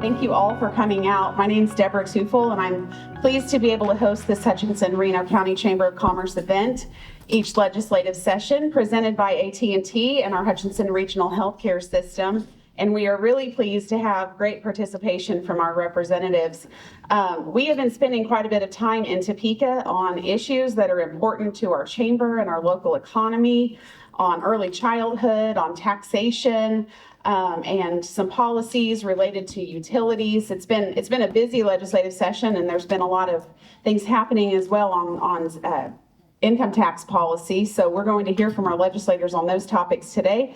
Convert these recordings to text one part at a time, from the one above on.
Thank you all for coming out. My name is Deborah Tufel, and I'm pleased to be able to host this Hutchinson Reno County Chamber of Commerce event, each legislative session presented by AT&T and our Hutchinson Regional Healthcare System. And we are really pleased to have great participation from our representatives. We have been spending quite a bit of time in Topeka on issues that are important to our chamber and our local economy, on early childhood, on taxation, and some policies related to utilities. It's been a busy legislative session, and there's been a lot of things happening as well on income tax policy. So we're going to hear from our legislators on those topics today.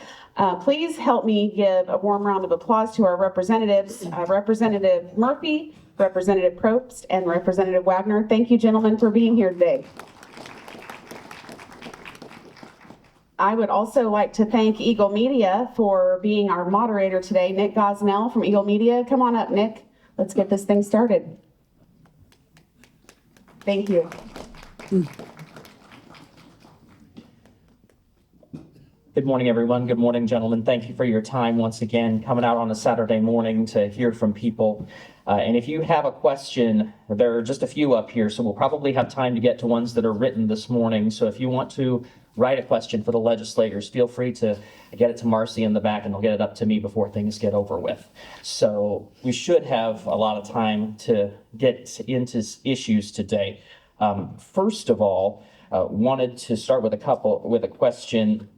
Please help me give a warm round of applause to our representatives, Representative Murphy, Representative Probst, and Representative Waggoner. Thank you, gentlemen, for being here today. I would also like to thank Eagle Media for being our moderator today. Nick Gosnell from Eagle Media. Come on up, Nick. Let's get this thing started. Thank you. Good morning, everyone. Good morning, gentlemen. Thank you for your time once again, coming out on a Saturday morning to hear from people. And if you have a question, there are just a few up here, so we'll probably have time to get to ones that are written this morning. So if you want to write a question for the legislators, feel free to get it to Marcy in the back, and they'll get it up to me before things get over with. So we should have a lot of time to get into issues today. First of all, wanted to start with a question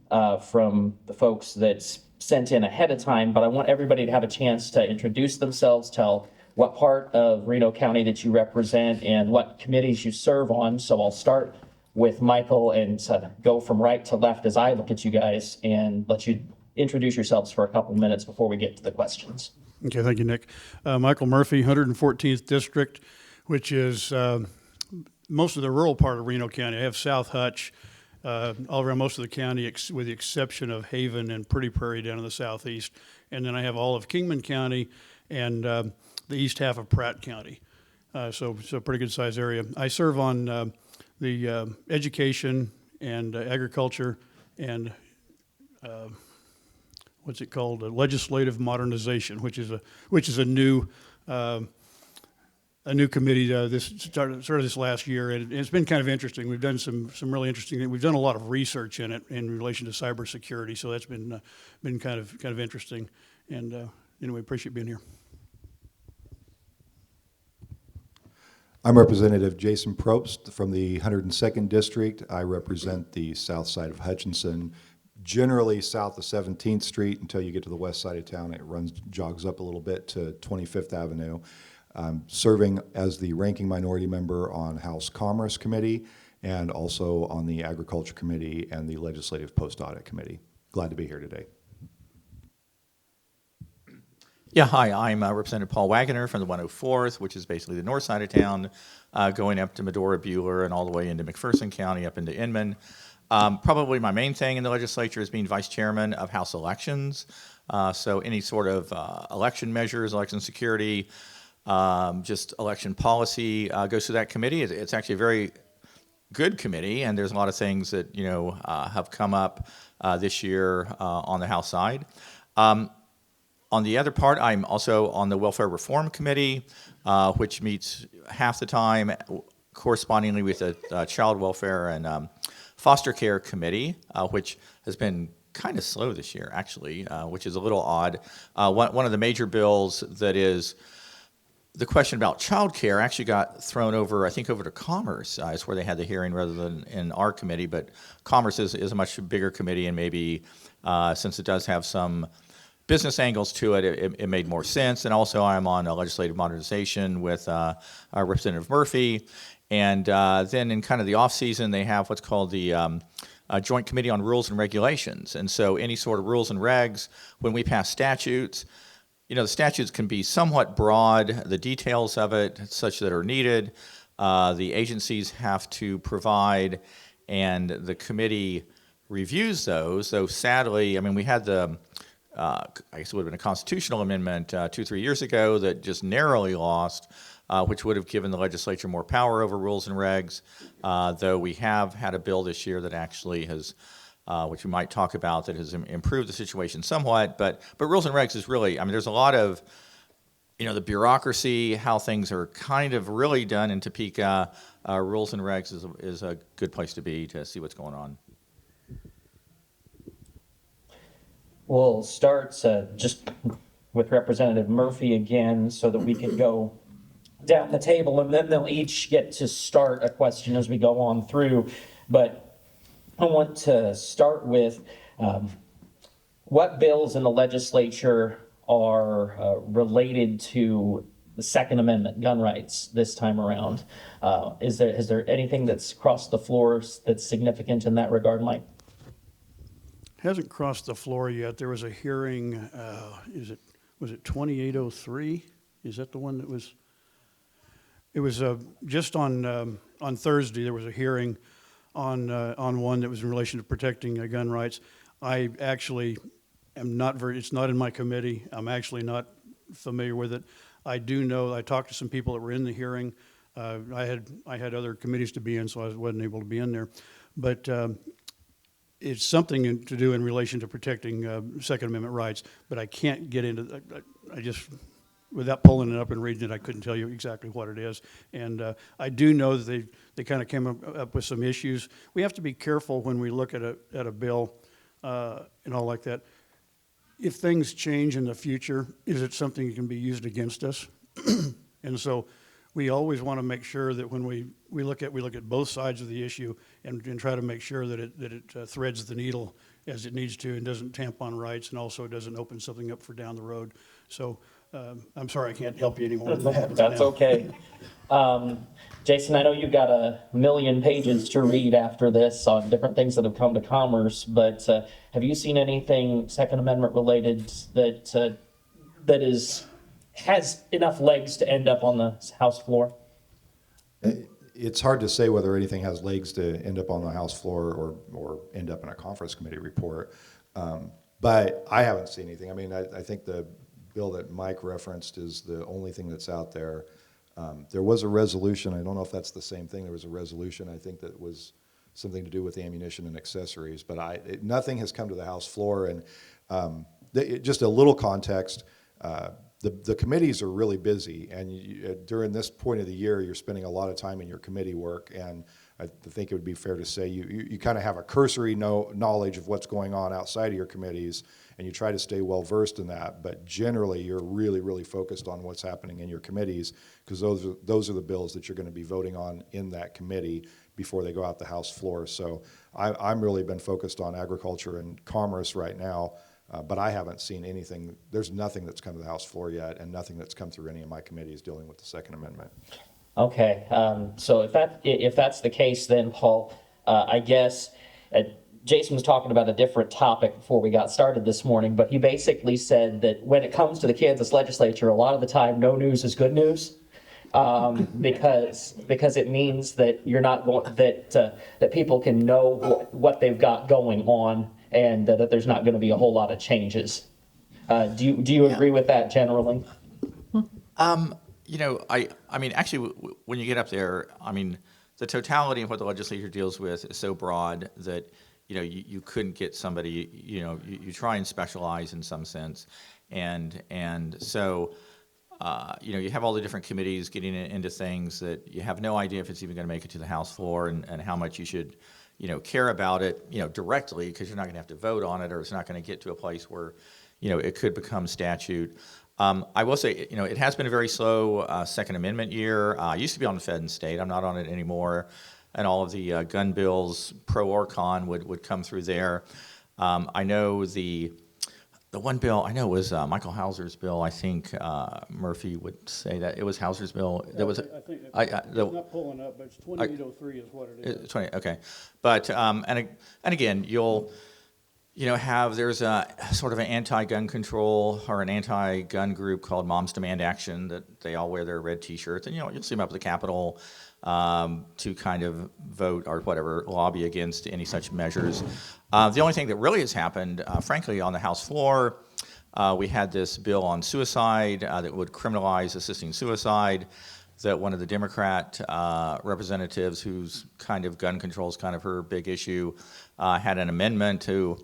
from the folks that's sent in ahead of time, but I want everybody to have a chance to introduce themselves, tell what part of Reno County that you represent and what committees you serve on. So I'll start with Michael and go from right to left as I look at you guys and let you introduce yourselves for a couple minutes before we get to the questions. Okay, thank you, Nick. Michael Murphy, 114th District, which is most of the rural part of Reno County. I have South Hutch, all around most of the county, with the exception of Haven and Pretty Prairie down in the southeast. And then I have all of Kingman County and the east half of Pratt County. So a pretty good sized area. I serve on the education and agriculture and what's it called? Legislative modernization, which is a new committee. This started this last year, and it's been kind of interesting. We've done some really interesting. We've done a lot of research in it in relation to cybersecurity, so that's been kind of interesting. And anyway, appreciate being here. I'm Representative Jason Probst from the 102nd District. I represent the south side of Hutchinson, generally south of 17th Street until you get to the west side of town. It jogs up a little bit to 25th Avenue. Serving as the ranking minority member on House Commerce Committee and also on the Agriculture Committee and the Legislative Post-Audit Committee. Glad to be here today. Yeah, hi, I'm Representative Paul Waggoner from the 104th, which is basically the north side of town, going up to Medora, Buhler, and all the way into McPherson County, up into Inman. Probably my main thing in the legislature is being vice chairman of House elections. So any sort of election measures, election security, just election policy goes to that committee. It's actually a very good committee, and there's a lot of things that have come up this year on the House side. On the other part, I'm also on the Welfare Reform Committee, which meets half the time, correspondingly with the Child Welfare and Foster Care Committee, which has been kind of slow this year, actually, which is a little odd. One of the major bills that is the question about child care actually got thrown over, I think, over to Commerce. It's where they had the hearing rather than in our committee, but Commerce is a much bigger committee, and maybe since it does have some business angles to it, it made more sense. And also I'm on legislative modernization with Representative Murphy. And then in kind of the off season, they have what's called the Joint Committee on Rules and Regulations. And so any sort of rules and regs, when we pass statutes, the statutes can be somewhat broad, the details of it such that are needed. The agencies have to provide, and the committee reviews those. So sadly, we had the I guess it would have been a constitutional amendment 2-3 years ago that just narrowly lost, which would have given the legislature more power over rules and regs, though we have had a bill this year that actually has, which we might talk about, that has improved the situation somewhat. But rules and regs is really, there's a lot of the bureaucracy, how things are kind of really done in Topeka, rules and regs is a good place to be to see what's going on. We'll start just with Representative Murphy again so that we can go down the table, and then they'll each get to start a question as we go on through. But I want to start with what bills in the legislature are related to the Second Amendment, gun rights, this time around. Is there anything that's crossed the floors that's significant in that regard, Mike? Hasn't crossed the floor yet. There was a hearing, was it 2803? Is that the one that was? It was just on Thursday, there was a hearing on one that was in relation to protecting gun rights. I actually am not it's not in my committee. I'm actually not familiar with it. I do know, I talked to some people that were in the hearing. I had other committees to be in, so I wasn't able to be in there. But it's something to do in relation to protecting Second Amendment rights, but I can't get into that. I just, without pulling it up and reading it, I couldn't tell you exactly what it is. And I do know that they kind of came up with some issues. We have to be careful when we look at a bill and all like that. If things change in the future, is it something that can be used against us? And so we always want to make sure that when we look at both sides of the issue and try to make sure that it threads the needle as it needs to and doesn't tamp on rights, and also doesn't open something up for down the road. So I'm sorry I can't help you anymore with that. That's okay. Jason, I know you've got 1,000,000 pages to read after this on different things that have come to Commerce, but have you seen anything Second Amendment related that has enough legs to end up on the House floor? It's hard to say whether anything has legs to end up on the House floor or end up in a conference committee report. But I haven't seen anything. I mean, I think the bill that Mike referenced is the only thing that's out there. There was a resolution. I don't know if that's the same thing. There was a resolution, I think, that was something to do with ammunition and accessories. But nothing has come to the House floor. And just a little context, the committees are really busy, and during this point of the year, you're spending a lot of time in your committee work, and I think it would be fair to say you kind of have a cursory knowledge of what's going on outside of your committees, and you try to stay well versed in that, but generally you're really, really focused on what's happening in your committees, because those are the bills that you're going to be voting on in that committee before they go out the House floor. So I'm really been focused on agriculture and commerce right now. But I haven't seen anything. There's nothing that's come to the House floor yet, and nothing that's come through any of my committees dealing with the Second Amendment. Okay, so if that's the case, then Paul, I guess Jason was talking about a different topic before we got started this morning, but he basically said that when it comes to the Kansas legislature, a lot of the time, no news is good news. Because it means that you're not going, that people can know what they've got going on, and that there's not going to be a whole lot of changes. Do you agree with that generally? I mean, actually, when you get up there, I mean, the totality of what the legislature deals with is so broad that, you couldn't get somebody, you try and specialize in some sense. And so, you have all the different committees getting into things that you have no idea if it's even going to make it to the House floor, and how much you should, care about it, directly, because you're not going to have to vote on it, or it's not going to get to a place where, it could become statute. I will say, it has been a very slow Second Amendment year. I used to be on the Fed and State. I'm not on it anymore. And all of the gun bills, pro or con, would come through there. I know the one bill I know was Michael Hauser's bill. I think Murphy would say that it was Hauser's bill. There was I think I'm not pulling up, but it's 2803 is what it is. 20, okay, but and again, you'll there's a sort of an anti-gun control or an anti-gun group called Moms Demand Action that they all wear their red T-shirts, and you'll see them up at the Capitol to kind of vote or whatever, lobby against any such measures. The only thing that really has happened, frankly, on the House floor, we had this bill on suicide that would criminalize assisting suicide, that one of the Democrat representatives, whose kind of gun control is kind of her big issue, had an amendment to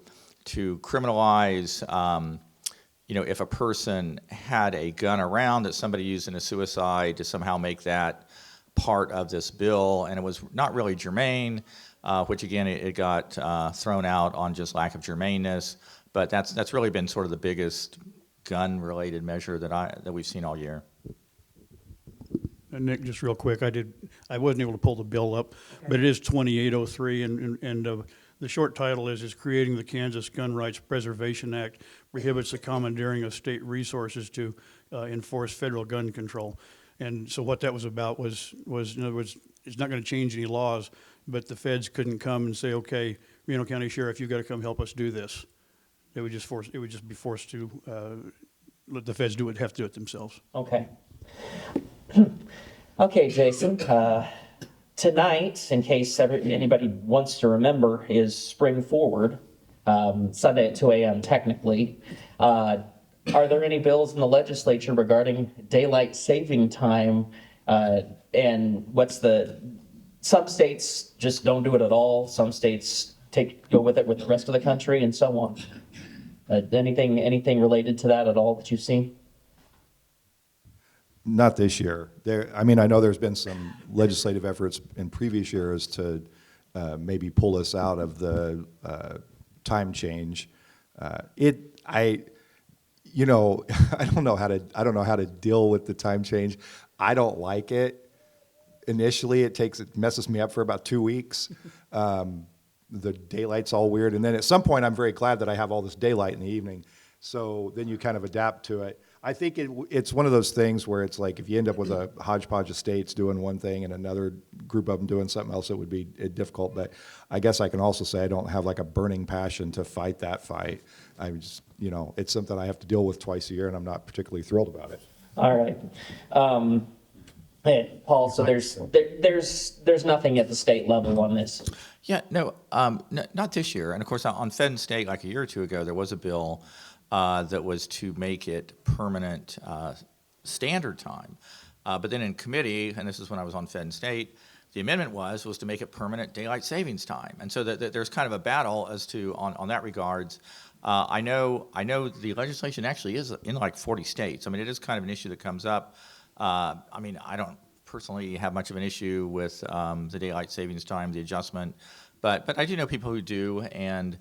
criminalize if a person had a gun around that somebody used in a suicide, to somehow make that part of this bill, and it was not really germane, which again, it got thrown out on just lack of germaneness. But that's really been sort of the biggest gun-related measure that we've seen all year. And Nick, just real quick, I wasn't able to pull the bill up, but it is 2803, and the short title is Creating the Kansas Gun Rights Preservation Act Prohibits the Commandeering of State Resources to Enforce Federal Gun Control. And so what that was about was in other words, it's not going to change any laws, but the feds couldn't come and say, okay, Reno County Sheriff, you've got to come help us do this. It would just be forced to let the feds have to do it themselves. Okay. Okay, Jason. Tonight, in case anybody wants to remember, is Spring Forward, Sunday at 2 a.m. technically. Are there any bills in the legislature regarding daylight saving time? And some states just don't do it at all. Some states go with it with the rest of the country and so on. Anything related to that at all that you've seen? Not this year. I know there's been some legislative efforts in previous years to maybe pull us out of the time change. I don't know how to deal with the time change. I don't like it. Initially, it messes me up for about 2 weeks. The daylight's all weird, and then at some point, I'm very glad that I have all this daylight in the evening. So then you kind of adapt to it. I think it's one of those things where it's like if you end up with a hodgepodge of states doing one thing and another group of them doing something else, it would be difficult. But I guess I can also say I don't have like a burning passion to fight that fight. I just, it's something I have to deal with twice a year, and I'm not particularly thrilled about it. All right. Hey, Paul, so there's nothing at the state level on this. Yeah, no, not this year. And of course, on Fed and State, like a year or two ago, there was a bill that was to make it permanent standard time. But then in committee, and this is when I was on Fed and State, the amendment was to make it permanent daylight savings time. And so there's kind of a battle as to on that regards. I know the legislation actually is in like 40 states. It is kind of an issue that comes up. I don't personally have much of an issue with the daylight savings time, the adjustment, but I do know people who do, and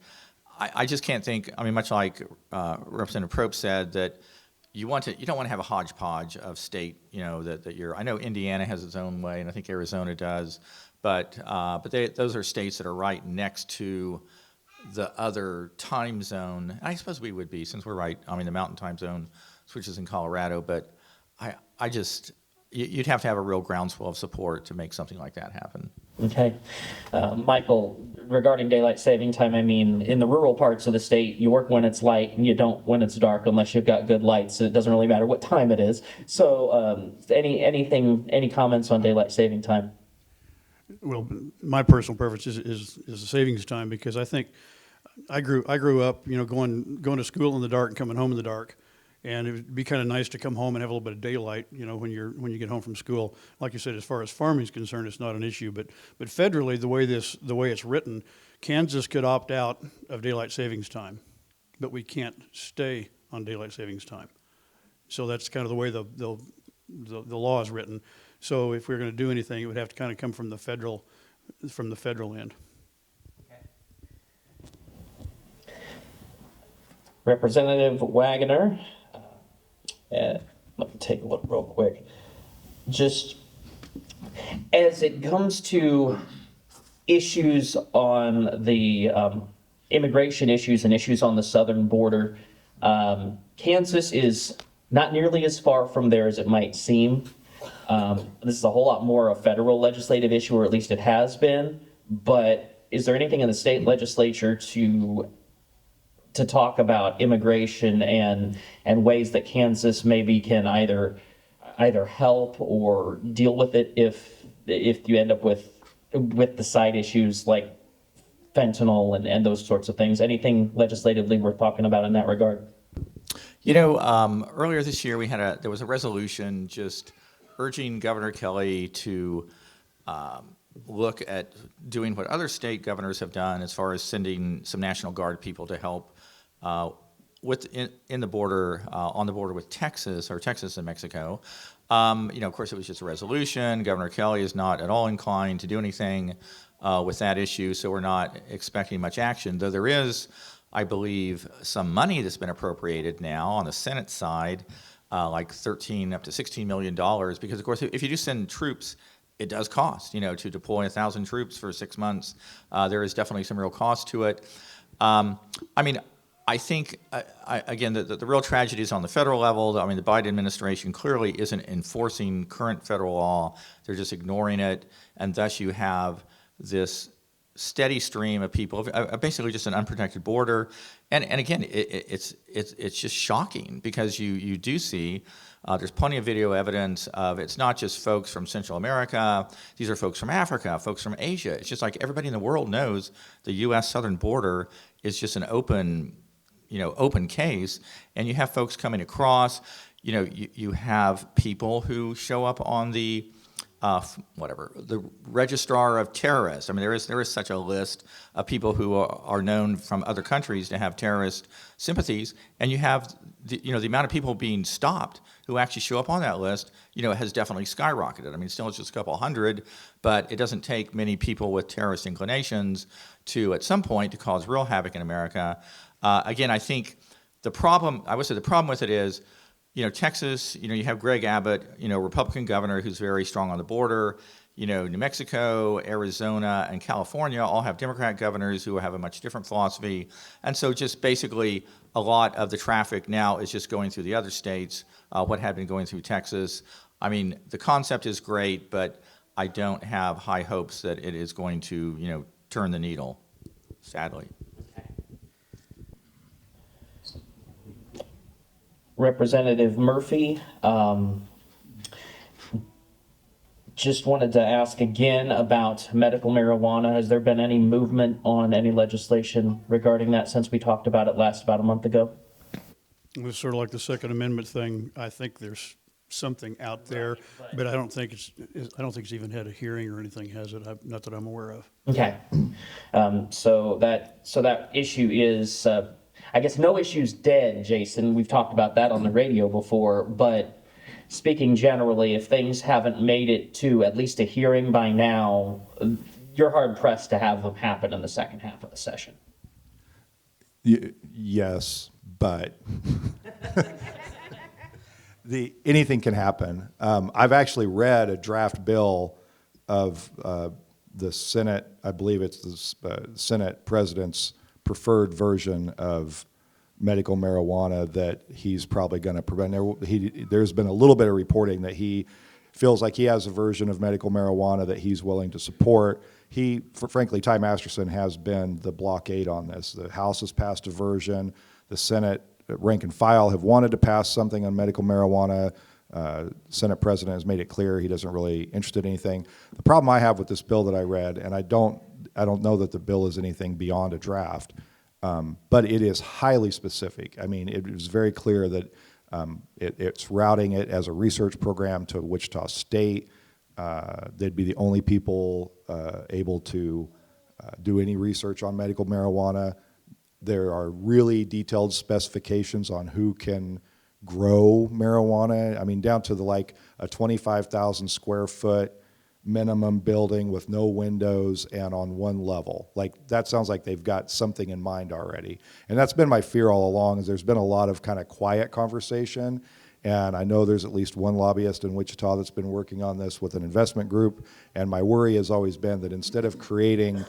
I just can't think. Much like Representative Probst said, that you don't want to have a hodgepodge of state. I know Indiana has its own way, and I think Arizona does, but those are states that are right next to the other time zone. I suppose we would be, since we're right. The Mountain Time Zone switches in Colorado, but you'd have to have a real groundswell of support to make something like that happen. Okay. Michael, regarding daylight saving time, in the rural parts of the state, you work when it's light and you don't when it's dark unless you've got good lights. So it doesn't really matter what time it is. So any comments on daylight saving time? Well, my personal preference is the savings time, because I think I grew up, going to school in the dark and coming home in the dark. And it would be kind of nice to come home and have a little bit of daylight, when you get home from school. Like you said, as far as farming is concerned, it's not an issue. But federally, the way it's written, Kansas could opt out of daylight savings time, but we can't stay on daylight savings time. So that's kind of the way the law is written. So if we're going to do anything, it would have to kind of come from the federal end. Okay. Representative Waggoner. Let me take a look real quick. Just as it comes to issues on the immigration issues and issues on the southern border, Kansas is not nearly as far from there as it might seem. This is a whole lot more a federal legislative issue, or at least it has been. But is there anything in the state legislature to talk about immigration and ways that Kansas maybe can either help or deal with it if you end up with the side issues like fentanyl and those sorts of things? Anything legislatively worth talking about in that regard? Earlier this year there was a resolution just urging Governor Kelly to look at doing what other state governors have done as far as sending some National Guard people to help in the border, on the border with Texas, or Texas and Mexico, of course, it was just a resolution. Governor Kelly is not at all inclined to do anything with that issue, so we're not expecting much action, though there is, I believe, some money that's been appropriated now on the Senate side, like $13 up to $16 million, because, of course, if you do send troops, it does cost, to deploy 1,000 troops for 6 months. There is definitely some real cost to it. I think, again, the real tragedy is on the federal level. The Biden administration clearly isn't enforcing current federal law. They're just ignoring it, and thus you have this steady stream of people, basically just an unprotected border. And again, it's just shocking, because you do see there's plenty of video evidence of, it's not just folks from Central America. These are folks from Africa, folks from Asia. It's just like everybody in the world knows the U.S. southern border is just an open case, and you have folks coming across. You have people who show up on the the registrar of terrorists. There is such a list of people who are known from other countries to have terrorist sympathies, and you have the amount of people being stopped who actually show up on that list. Has definitely skyrocketed. Still it's just a couple hundred, but it doesn't take many people with terrorist inclinations to, at some point, to cause real havoc in America. Again, I think the problem with it is, Texas, you have Greg Abbott, Republican governor who's very strong on the border. New Mexico, Arizona, and California all have Democrat governors who have a much different philosophy. And so just basically a lot of the traffic now is just going through the other states, what had been going through Texas. The concept is great, but I don't have high hopes that it is going to, turn the needle, sadly. Representative Murphy, just wanted to ask again about medical marijuana. Has there been any movement on any legislation regarding that since we talked about it last about a month ago? It was sort of like the Second Amendment thing. I think there's something out there, but I don't think it's even had a hearing or anything, has it? Not that I'm aware of. Okay. So that issue is, I guess no issue's dead, Jason. We've talked about that on the radio before, but speaking generally, if things haven't made it to at least a hearing by now, you're hard pressed to have them happen in the second half of the session. Yes, but anything can happen. I've actually read a draft bill of the Senate. I believe it's the Senate president's preferred version of medical marijuana that he's probably going to prevent. There's been a little bit of reporting that he feels like he has a version of medical marijuana that he's willing to support. Frankly, Ty Masterson has been the blockade on this. The House has passed a version. The Senate rank and file have wanted to pass something on medical marijuana. Senate president has made it clear he doesn't really interested in anything. The problem I have with this bill that I read, and I don't know that the bill is anything beyond a draft, but it is highly specific. It was very clear that it's routing it as a research program to Wichita State. They'd be the only people able to do any research on medical marijuana. There are really detailed specifications on who can grow marijuana. Down to a 25,000 square foot minimum building with no windows and on one level. That sounds like they've got something in mind already. And that's been my fear all along, is there's been a lot of kind of quiet conversation. And I know there's at least one lobbyist in Wichita that's been working on this with an investment group. And my worry has always been that instead of creating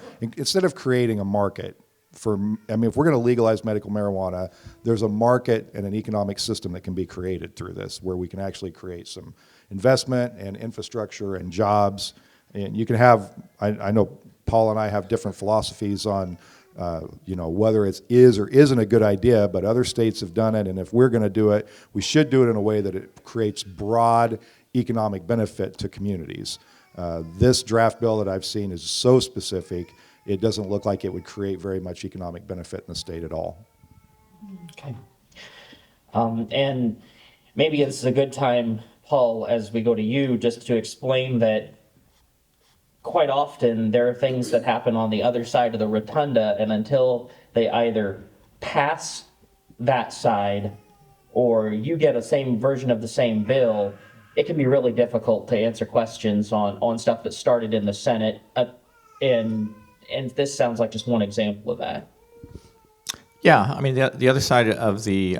a market if we're going to legalize medical marijuana, there's a market and an economic system that can be created through this, where we can actually create some investment and infrastructure and jobs. And you can have, I know Paul and I have different philosophies on, whether it is or isn't a good idea, but other states have done it. And if we're going to do it, we should do it in a way that it creates broad economic benefit to communities. This draft bill that I've seen is so specific, it doesn't look like it would create very much economic benefit in the state at all. Okay. And maybe this is a good time, Paul, as we go to you, just to explain that quite often there are things that happen on the other side of the rotunda, and until they either pass that side, or you get a same version of the same bill, it can be really difficult to answer questions on stuff that started in the Senate. And this sounds like just one example of that. Yeah, I mean, the other side of the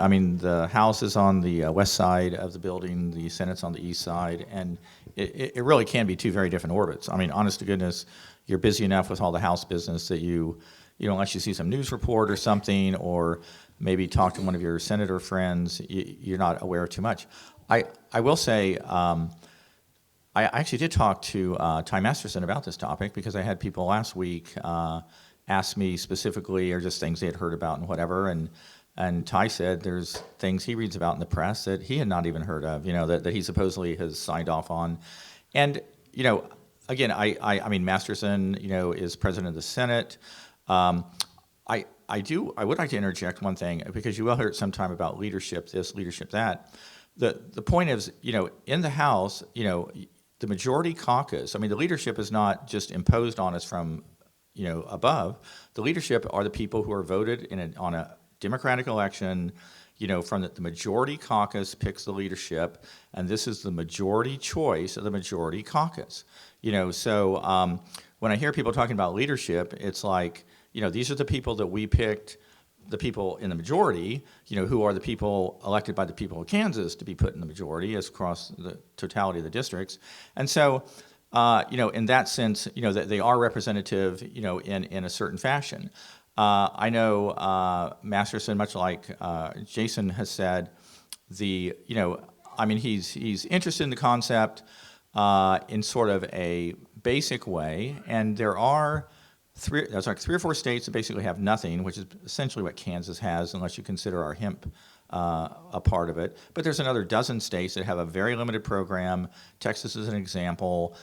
House is on the west side of the building, the Senate's on the east side, and it really can be two very different orbits. I mean, honest to goodness, you're busy enough with all the House business that you know, unless you see some news report or something, or maybe talk to one of your senator friends, you're not aware of too much. I will say, I actually did talk to Ty Masterson about this topic, because I had people last week ask me specifically, or just things they had heard about and whatever, and Ty said there's things he reads about in the press that he had not even heard of, you know, that he supposedly has signed off on. And, you know, again, I mean, Masterson, you know, is president of the Senate. I would like to interject one thing, because you will hear it sometime about leadership this, leadership that. The point is, you know, in the House, you know, the majority caucus, I mean, the leadership is not just imposed on us from, you know, above. The leadership are the people who are voted on a democratic election, you know, from the majority caucus picks the leadership, and this is the majority choice of the majority caucus. You know, so when I hear people talking about leadership, it's like, you know, these are the people that we picked, the people in the majority, you know, who are the people elected by the people of Kansas to be put in the majority as across the totality of the districts. And so, you know, in that sense, you know, that they are representative, you know, in a certain fashion. I know Masterson, much like Jason has said, you know, I mean, he's interested in the concept in sort of a basic way, and there's like 3 or 4 states that basically have nothing, which is essentially what Kansas has, unless you consider our hemp a part of it. But there's another dozen states that have a very limited program. Texas is an example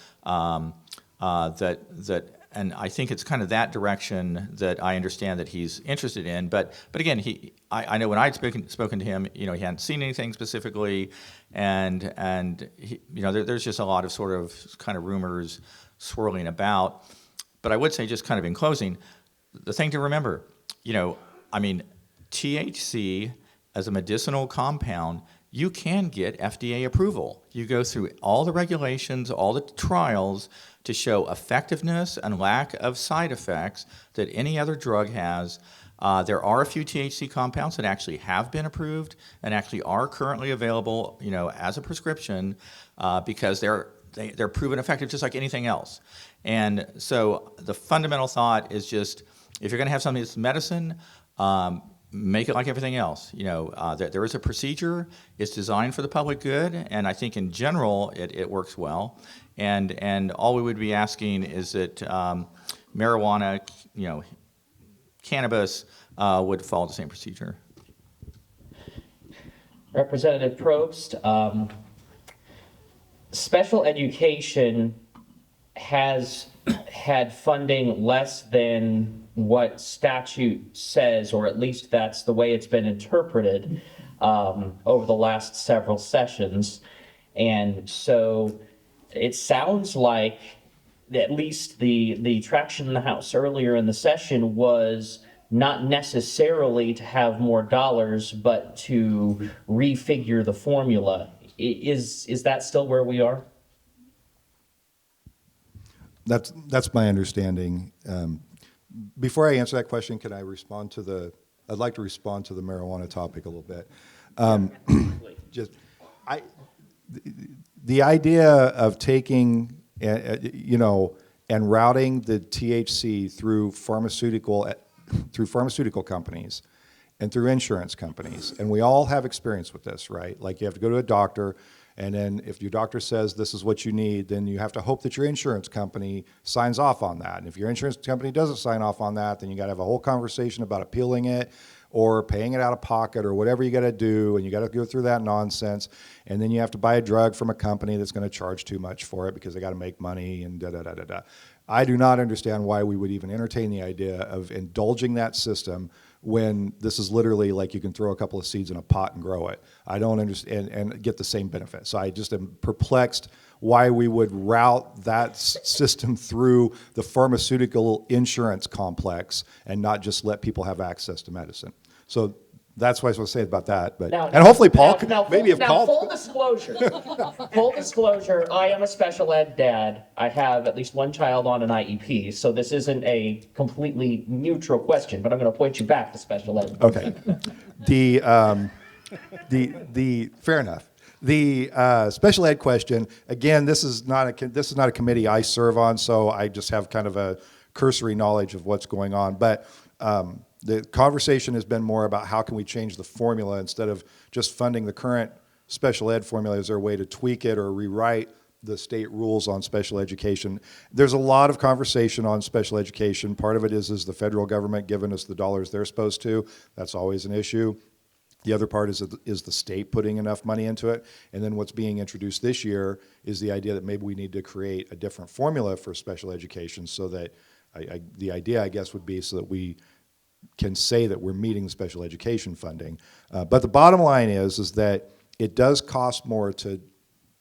and I think it's kind of that direction that I understand that he's interested in. But again, I know when I'd spoken to him, you know, he hadn't seen anything specifically, and he, you know, there's just a lot of sort of kind of rumors swirling about. But I would say, just kind of in closing, the thing to remember, you know, I mean, THC as a medicinal compound, you can get FDA approval. You go through all the regulations, all the trials to show effectiveness and lack of side effects that any other drug has. There are a few THC compounds that actually have been approved and actually are currently available, you know, as a prescription because they're proven effective just like anything else. And so the fundamental thought is just, if you're going to have something that's medicine, make it like everything else. You know, there is a procedure. It's designed for the public good, and I think in general it works well. And all we would be asking is that marijuana, you know, cannabis would follow the same procedure. Representative Probst, special education has had funding less than what statute says, or at least that's the way it's been interpreted over the last several sessions. And so it sounds like at least the traction in the House earlier in the session was not necessarily to have more dollars, but to refigure the formula. Is that still where we are? That's my understanding. Before I answer that question, can I respond to I'd like to respond to the marijuana topic a little bit. The idea of taking, you know, and routing the THC through pharmaceutical companies and through insurance companies, and we all have experience with this, right? Like, you have to go to a doctor, and then if your doctor says this is what you need, then you have to hope that your insurance company signs off on that. And if your insurance company doesn't sign off on that, then you got to have a whole conversation about appealing it or paying it out of pocket or whatever you got to do, and you got to go through that nonsense. And then you have to buy a drug from a company that's going to charge too much for it because they got to make money and da-da-da-da-da. I do not understand why we would even entertain the idea of indulging that system when this is literally like you can throw a couple of seeds in a pot and grow it. I don't understand and get the same benefit. So I just am perplexed why we would route that system through the pharmaceutical insurance complex and not just let people have access to medicine. So that's what I was going to say about that. But Now- and hopefully Paul now, maybe if now, full Paul. disclosure, full disclosure, I am a special ed dad. I have at least one child on an IEP, so this isn't a completely neutral question, but I'm going to point you back to special ed. Okay. The fair enough. The special ed question, again, this is not a committee I serve on, so I just have kind of a cursory knowledge of what's going on. But the conversation has been more about how can we change the formula instead of just funding the current special ed formula. Is there a way to tweak it or rewrite the state rules on special education? There's a lot of conversation on special education. Part of it is the federal government giving us the dollars they're supposed to. That's always an issue. The other part is the state putting enough money into it. And then what's being introduced this year is the idea that maybe we need to create a different formula for special education so that the idea, I guess, would be so that we can say that we're meeting the special education funding. But the bottom line is that it does cost more to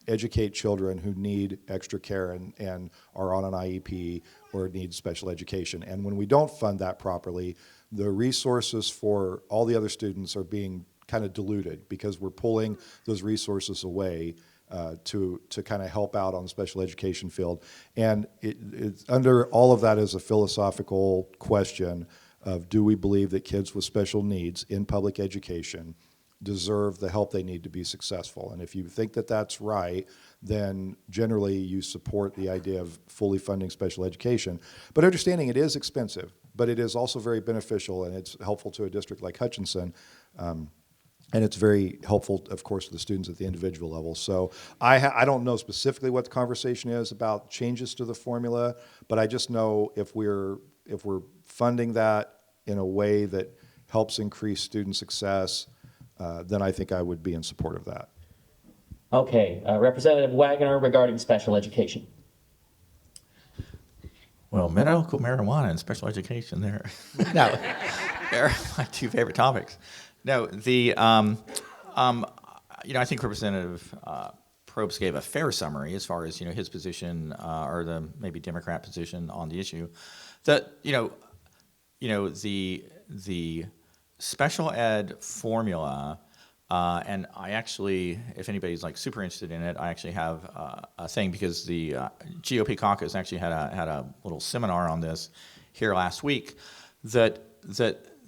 educate children who need extra care and are on an IEP or need special education. And when we don't fund that properly, the resources for all the other students are being kind of diluted because we're pulling those resources away to kind of help out on the special education field. And it's under all of that is a philosophical question of, do we believe that kids with special needs in public education deserve the help they need to be successful? And if you think that that's right, then generally you support the idea of fully funding special education. But understanding it is expensive, but it is also very beneficial, and it's helpful to a district like Hutchinson. And it's very helpful, of course, to the students at the individual level. So I don't know specifically what the conversation is about changes to the formula, but I just know if we're funding that in a way that helps increase student success, then I think I would be in support of that. Okay, Representative Waggoner regarding special education. Well, medical marijuana and special education, they're my two favorite topics. No, I think Representative Probst gave a fair summary as far as his position or the maybe Democrat position on the issue. That the special ed formula. And I actually, if anybody's super interested in it, I actually have a thing because the GOP caucus actually had a little seminar on this here last week. That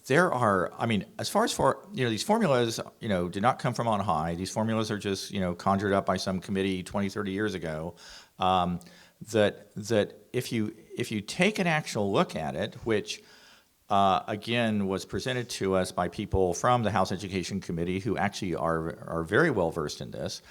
there are, as far as these formulas, did not come from on high. These formulas are just conjured up by some committee 20, 30 years ago. That if you take an actual look at it, which again, was presented to us by people from the House Education Committee who actually are very well versed in this,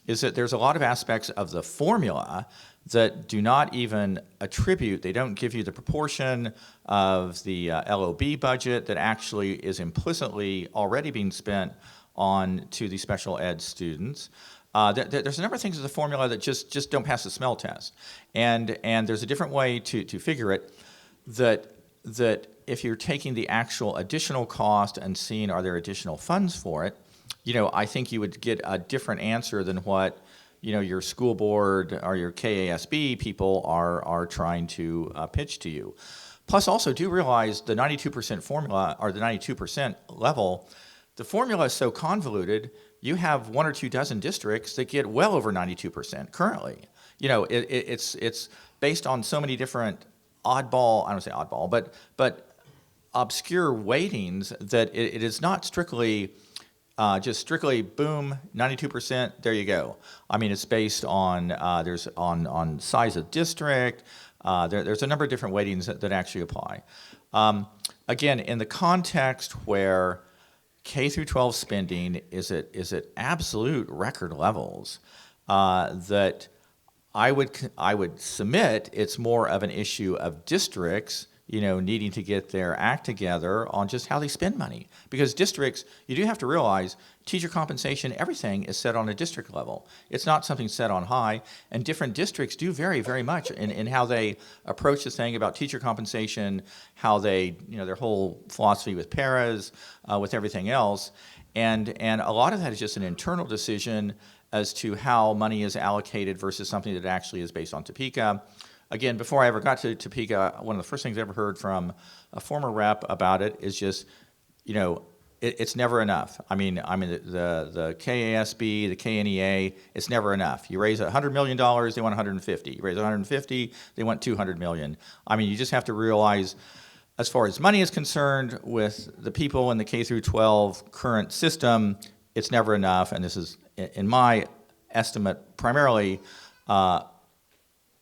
is that there's a lot of aspects of the formula that do not even attribute, they don't give you the proportion of the LOB budget that actually is implicitly already being spent on to the special ed students. There's a number of things in the formula that just don't pass the smell test. And there's a different way to figure it that if you're taking the actual additional cost and seeing are there additional funds for it, I think you would get a different answer than what your school board or your KASB people are trying to pitch to you. Plus, also do realize the 92% formula or the 92% level. The formula is so convoluted. You have 1 or 2 dozen districts that get well over 92% currently. It's based on so many different oddball. I don't say oddball, but obscure weightings that it is not strictly just strictly boom 92%. There you go. It's based on there's on size of district. There's a number of different weightings that actually apply. Again, in the context where K through 12 spending is at absolute record levels, that I would submit it's more of an issue of districts needing to get their act together on just how they spend money. Because districts, you do have to realize, teacher compensation, everything is set on a district level. It's not something set on high, and different districts do vary very much in how they approach this thing about teacher compensation, how they, their whole philosophy with paras, with everything else. And a lot of that is just an internal decision as to how money is allocated versus something that actually is based on Topeka. Again, before I ever got to Topeka, one of the first things I ever heard from a former rep about it is just, it's never enough. The KASB, the KNEA, it's never enough. You raise $100 million, they want 150. You raise 150, they want 200 million. You just have to realize, as far as money is concerned, with the people in the K through 12 current system, it's never enough. And this is, in my estimate, primarily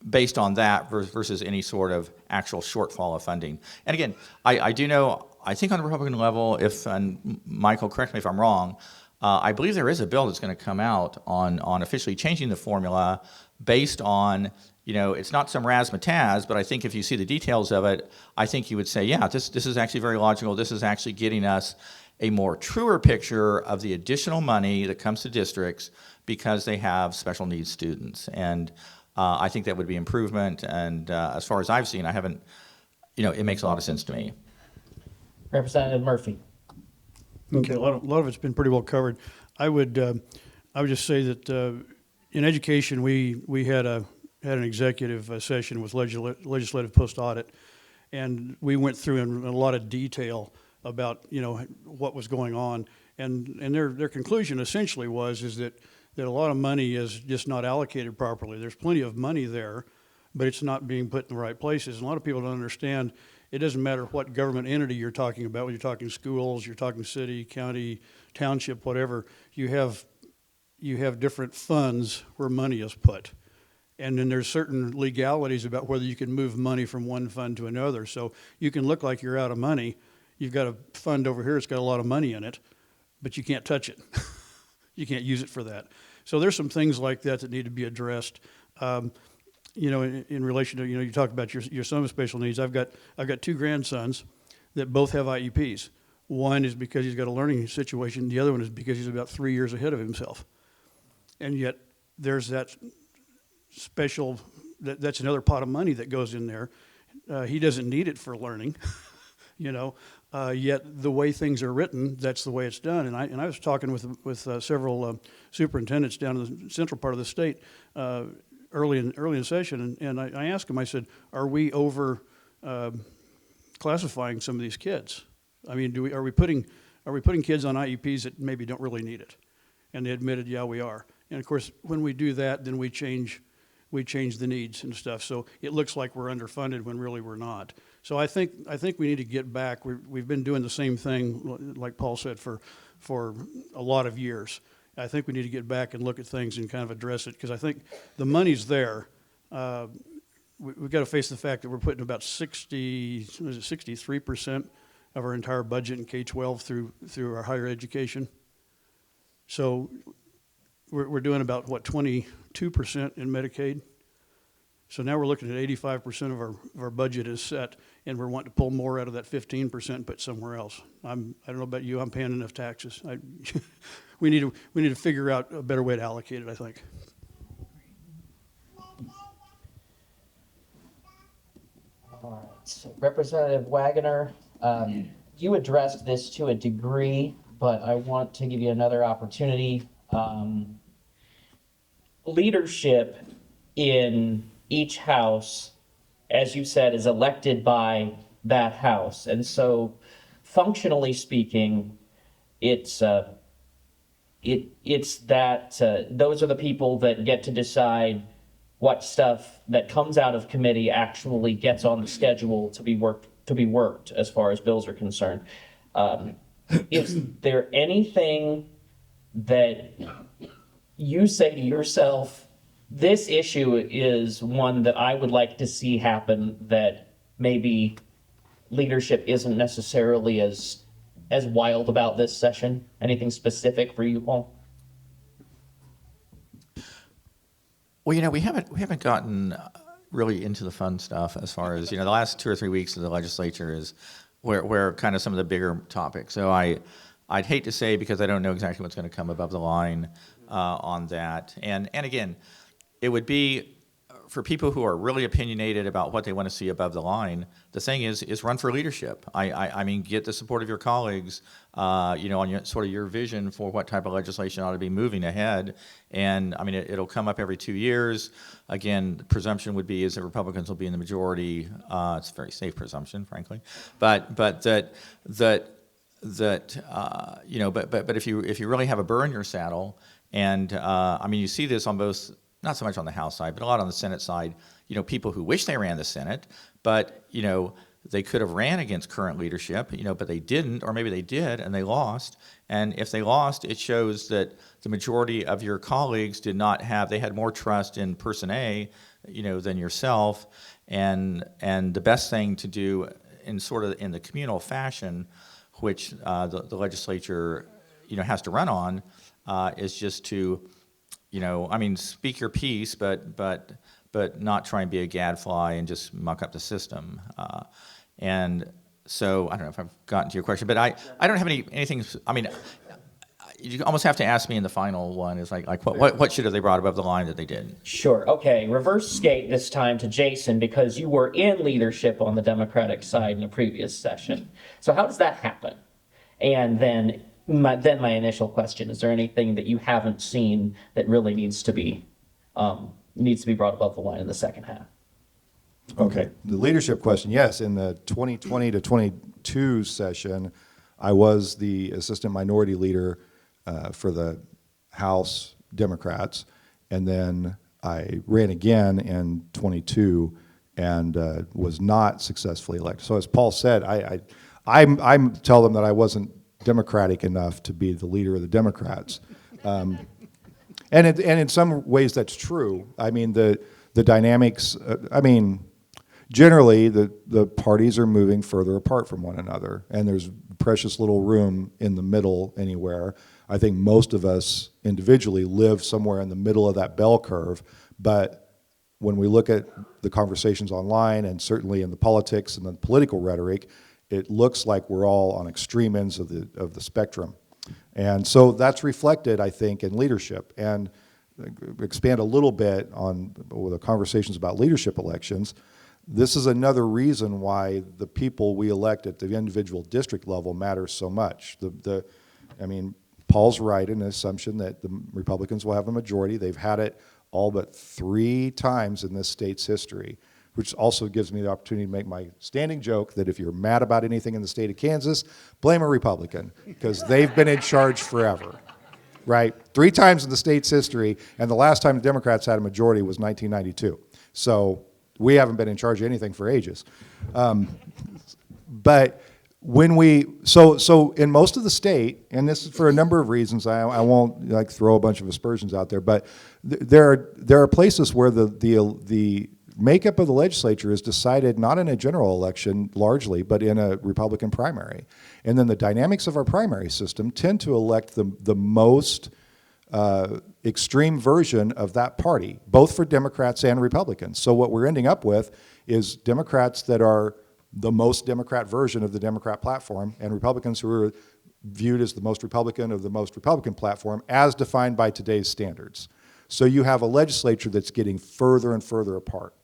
based on that versus any sort of actual shortfall of funding. And again, I do know, I think on the Republican level, and Michael, correct me if I'm wrong, I believe there is a bill that's going to come out on officially changing the formula based on, it's not some razzmatazz, but I think if you see the details of it, I think you would say, yeah, this is actually very logical. This is actually getting us a more truer picture of the additional money that comes to districts because they have special needs students. And I think that would be improvement. And as far as I've seen, I haven't, it makes a lot of sense to me. Representative Murphy. Okay, a lot of it's been pretty well covered. I would just say that in education, we had an executive session with legislative post-audit, and we went through in a lot of detail about what was going on, and their conclusion essentially is that a lot of money is just not allocated properly. There's plenty of money there, but it's not being put in the right places. And a lot of people don't understand. It doesn't matter what government entity you're talking about, whether you're talking schools, you're talking city, county, township, whatever, you have different funds where money is put. And then there's certain legalities about whether you can move money from one fund to another. So you can look like you're out of money. You've got a fund over here, it's got a lot of money in it, but you can't touch it. You can't use it for that. So there's some things like that need to be addressed. In relation to, you talk about your son with special needs. I've got two grandsons that both have IEPs. One is because he's got a learning situation. The other one is because he's about 3 years ahead of himself. And yet there's that special, that's another pot of money that goes in there. He doesn't need it for learning, yet the way things are written, that's the way it's done. And I was talking with several superintendents down in the central part of the state early in session, and I asked him, I said, are we over classifying some of these kids? I mean, are we putting kids on IEPs that maybe don't really need it? And they admitted, yeah, we are. And of course, when we do that, then we change the needs and stuff. So it looks like we're underfunded when really we're not. So I think we need to get back. We've been doing the same thing, like Paul said, for a lot of years. I think we need to get back and look at things and kind of address it, because I think the money's there. We've got to face the fact that we're putting about 63% of our entire budget in K-12 through our higher education. So we're doing about, 22% in Medicaid? So now we're looking at 85% of our budget is set, and we're wanting to pull more out of that 15% and put somewhere else. I don't know about you, I'm paying enough taxes. We need to figure out a better way to allocate it, I think. All right. So Representative Waggoner, you addressed this to a degree, but I want to give you another opportunity. Leadership in each house, as you said, is elected by that house. And so functionally speaking, it's that those are the people that get to decide what stuff that comes out of committee actually gets on the schedule to be worked as far as bills are concerned. Is there anything that you say to yourself, this issue is one that I would like to see happen, that maybe leadership isn't necessarily as wild about this session? Anything specific for you, Paul? Well, we haven't gotten really into the fun stuff as far as, the last 2 or 3 weeks of the legislature is where kind of some of the bigger topics. So I'd hate to say, because I don't know exactly what's going to come above the line on that. And again, it would be for people who are really opinionated about what they want to see above the line. The thing is run for leadership. I mean, get the support of your colleagues, on your vision for what type of legislation ought to be moving ahead. And I mean, it'll come up every 2 years. Again, the presumption would be is that Republicans will be in the majority. It's a very safe presumption, frankly, but that but if you really have a burr in your saddle, and I mean, you see this on both, not so much on the House side, but a lot on the Senate side. People who wish they ran the Senate, but they could have ran against current leadership, but they didn't, or maybe they did and they lost. And if they lost, it shows that the majority of your colleagues did not have, they had more trust in person A, than yourself. And the best thing to do in sort of in the communal fashion, which the legislature, has to run on, is just to, speak your piece, but not try and be a gadfly and just muck up the system. And so I don't know if I've gotten to your question, but I don't have anything. I mean, you almost have to ask me in the final one is like what should have they brought above the line that they didn't? Sure. Okay. Reverse skate this time to Jason because you were in leadership on the Democratic side in a previous session. So how does that happen? And then my initial question: is there anything that you haven't seen that really needs to be brought above the line in the second half? Okay, the leadership question, yes, in the 2020 to 22 session, I was the assistant minority leader for the House Democrats, and then I ran again in 22 and was not successfully elected. So as Paul said, I tell them that I wasn't Democratic enough to be the leader of the Democrats. And in some ways that's true. I mean, the dynamics, generally, the parties are moving further apart from one another, and there's precious little room in the middle anywhere. I think most of us individually live somewhere in the middle of that bell curve, but when we look at the conversations online and certainly in the politics and the political rhetoric, it looks like we're all on extreme ends of the spectrum. And so that's reflected, I think, in leadership. And expand a little bit on the conversations about leadership elections. This is another reason why the people we elect at the individual district level matters so much. Paul's right in the assumption that the Republicans will have a majority. They've had it all but 3 times in this state's history, which also gives me the opportunity to make my standing joke that if you're mad about anything in the state of Kansas, blame a Republican, because they've been in charge forever, right? 3 times in the state's history, and the last time the Democrats had a majority was 1992. So we haven't been in charge of anything for ages. But when so in most of the state, and this is for a number of reasons, I won't throw a bunch of aspersions out there, but there are places where the makeup of the legislature is decided not in a general election largely, but in a Republican primary. And then the dynamics of our primary system tend to elect the most extreme version of that party, both for Democrats and Republicans. So what we're ending up with is Democrats that are the most Democrat version of the Democrat platform, and Republicans who are viewed as the most Republican of the most Republican platform as defined by today's standards. So you have a legislature that's getting further and further apart.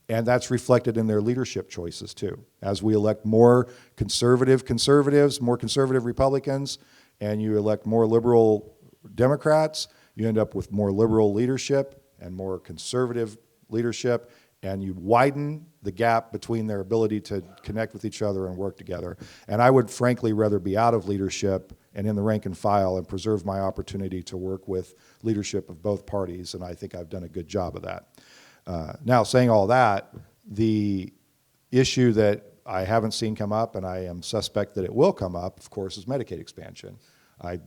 And that's reflected in their leadership choices too. As we elect more conservatives, more conservative Republicans, and you elect more liberal Democrats, you end up with more liberal leadership and more conservative leadership, and you widen the gap between their ability to connect with each other and work together. And I would frankly rather be out of leadership and in the rank and file and preserve my opportunity to work with leadership of both parties, and I think I've done a good job of that. Now, saying all that, the issue that I haven't seen come up, and I am suspect that it will come up, of course, is Medicaid expansion. I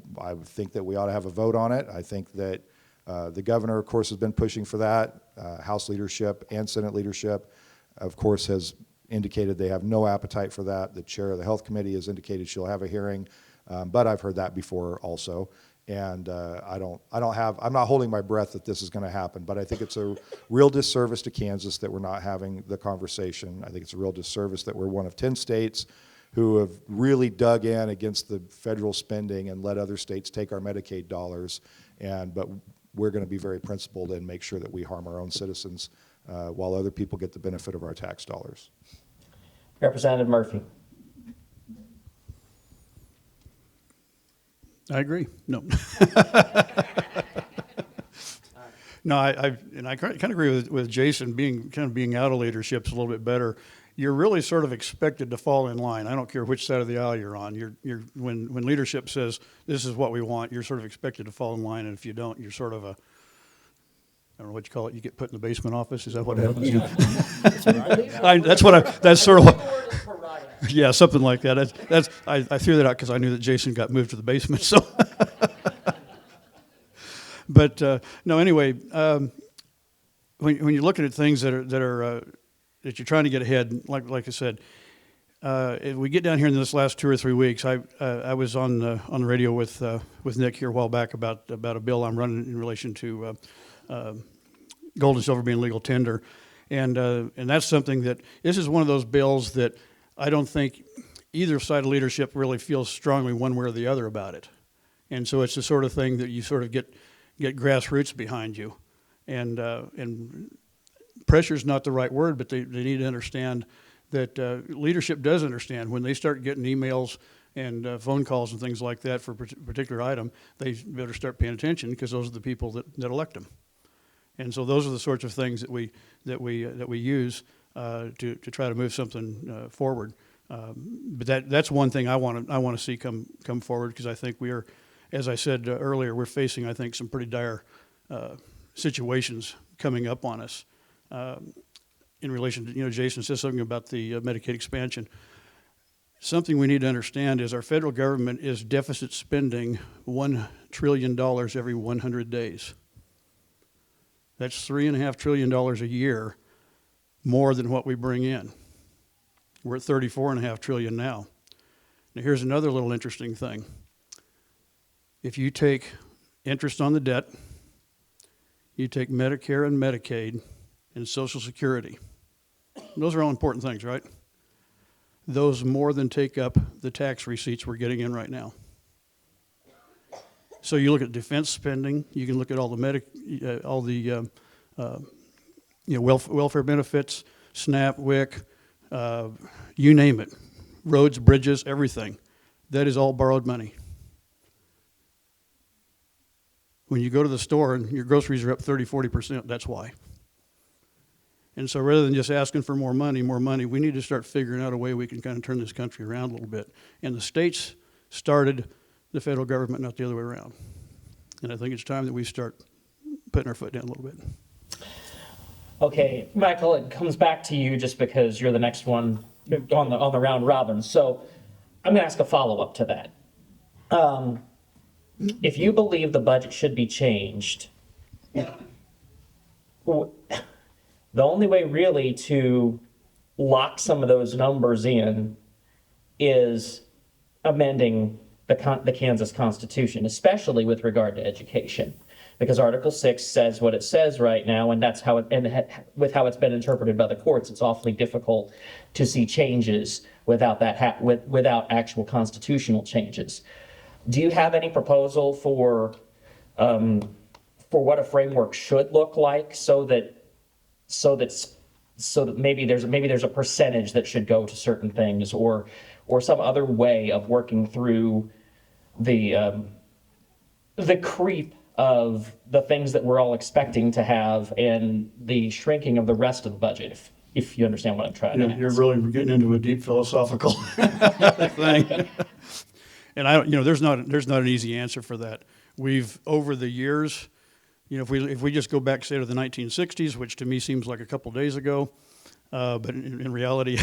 think that we ought to have a vote on it. I think that the governor, of course, has been pushing for that. House leadership and Senate leadership, of course, has indicated they have no appetite for that. The chair of the Health Committee has indicated she'll have a hearing, but I've heard that before also. And I'm not holding my breath that this is going to happen, but I think it's a real disservice to Kansas that we're not having the conversation. I think it's a real disservice that we're one of 10 states who have really dug in against the federal spending and let other states take our Medicaid dollars. But we're going to be very principled and make sure that we harm our own citizens while other people get the benefit of our tax dollars. Representative Murphy. I agree. No. No, I kind of agree with Jason. Being out of leadership is a little bit better. you're really sort of expected to fall in line. I don't care which side of the aisle you're on. When leadership says, this is what we want, you're sort of expected to fall in line, and if you don't, you're sort of a, I don't know what you call it, you get put in the basement office, is that what happens? That's sort of what, yeah, something like that. I threw that out because I knew that Jason got moved to the basement, so. But, no, anyway, when you're looking at things that you're trying to get ahead, like I said, if we get down here in this last 2 or 3 weeks, I was on the radio with Nick here a while back about a bill I'm running in relation to gold and silver being legal tender, and that's something that this is one of those bills that I don't think either side of leadership really feels strongly one way or the other about it, and so it's the sort of thing that you sort of get grassroots behind you, and pressure's not the right word, but they need to understand that leadership does understand when they start getting emails and phone calls and things like that for a particular item, they better start paying attention because those are the people that elect them. And so those are the sorts of things that we use to try to move something forward. But that's one thing I want to see come forward, because I think we are, as I said earlier, we're facing, I think, some pretty dire situations coming up on us. In relation to, Jason said something about the Medicaid expansion. Something we need to understand is our federal government is deficit spending $1 trillion every 100 days. That's $3.5 trillion a year more than what we bring in. We're at $34.5 trillion now. Now here's another little interesting thing. If you take interest on the debt, you take Medicare and Medicaid and Social Security. Those are all important things, right? Those more than take up the tax receipts we're getting in right now. So you look at defense spending, you can look at all the welfare benefits, SNAP, WIC, you name it, roads, bridges, everything. That is all borrowed money. When you go to the store and your groceries are up 30-40%, that's why. And so rather than just asking for more money, we need to start figuring out a way we can kind of turn this country around a little bit. And the states started the federal government, not the other way around. And I think it's time that we start putting our foot down a little bit. Okay, Michael, it comes back to you just because you're the next one on the round robin. So I'm going to ask a follow-up to that. If you believe the budget should be changed, the only way really to lock some of those numbers in is amending the Kansas Constitution, especially with regard to education, because Article 6 says what it says right now, and that's how with how it's been interpreted by the courts, it's awfully difficult to see changes without without actual constitutional changes. Do you have any proposal for what a framework should look like, so that maybe there's a percentage that should go to certain things, or some other way of working through the creep of the things that we're all expecting to have and the shrinking of the rest of the budget, if you understand what I'm trying to ask. You're really getting into a deep philosophical thing. And there's not an easy answer for that. We've, over the years, if we just go back, say, to the 1960s, which to me seems like a couple days ago, but in reality,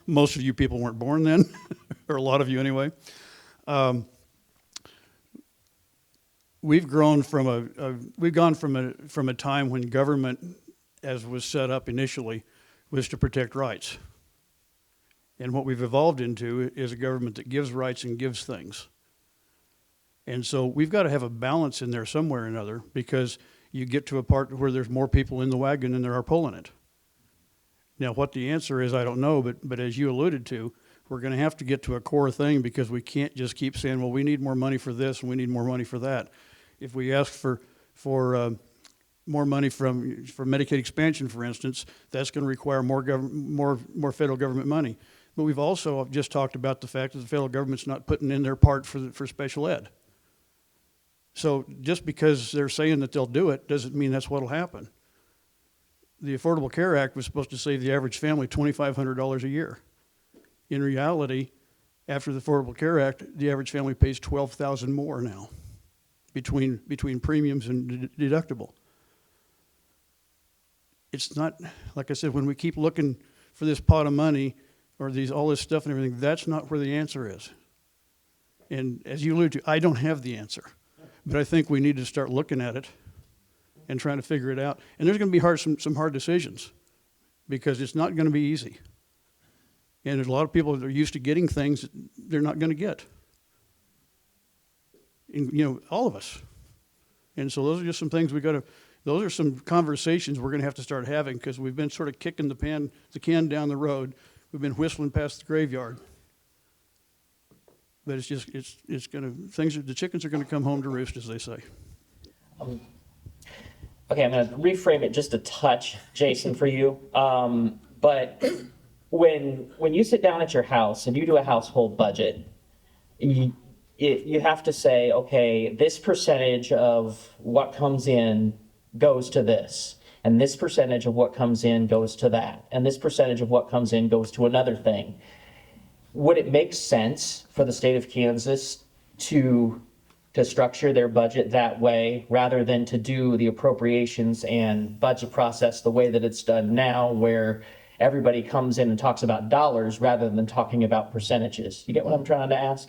most of you people weren't born then, or a lot of you anyway. We've gone from a time when government, as was set up initially, was to protect rights. And what we've evolved into is a government that gives rights and gives things. And so we've got to have a balance in there somewhere or another, because you get to a part where there's more people in the wagon than there are pulling it. Now, what the answer is, I don't know, but as you alluded to, we're going to have to get to a core thing, because we can't just keep saying, well, we need more money for this and we need more money for that. If we ask for more money for Medicaid expansion, for instance, that's going to require more federal government money. But we've also just talked about the fact that the federal government's not putting in their part for special ed. So just because they're saying that they'll do it doesn't mean that's what'll happen. the Affordable Care Act was supposed to save the average family $2,500 a year. In reality, after the Affordable Care Act, the average family pays $12,000 more now between premiums and deductible. It's not, like I said, when we keep looking for this pot of money or all this stuff and everything, that's not where the answer is. And as you alluded to, I don't have the answer, but I think we need to start looking at it and trying to figure it out. And there's going to be some hard decisions because it's not going to be easy. And there's a lot of people that are used to getting things that they're not going to get. And, you know, all of us. And so those are just some things those are some conversations we're going to have to start having because we've been sort of kicking the can down the road. We've been whistling past the graveyard. But it's just, it's going to, the chickens are going to come home to roost, as they say. Okay, I'm going to reframe it just a touch, Jason, for you. But when you sit down at your house and you do a household budget, you have to say, okay, this percentage of what comes in goes to this, and this percentage of what comes in goes to that, and this percentage of what comes in goes to another thing. Would it make sense for the state of Kansas to structure their budget that way rather than to do the appropriations and budget process the way that it's done now, where everybody comes in and talks about dollars rather than talking about percentages? You get what I'm trying to ask?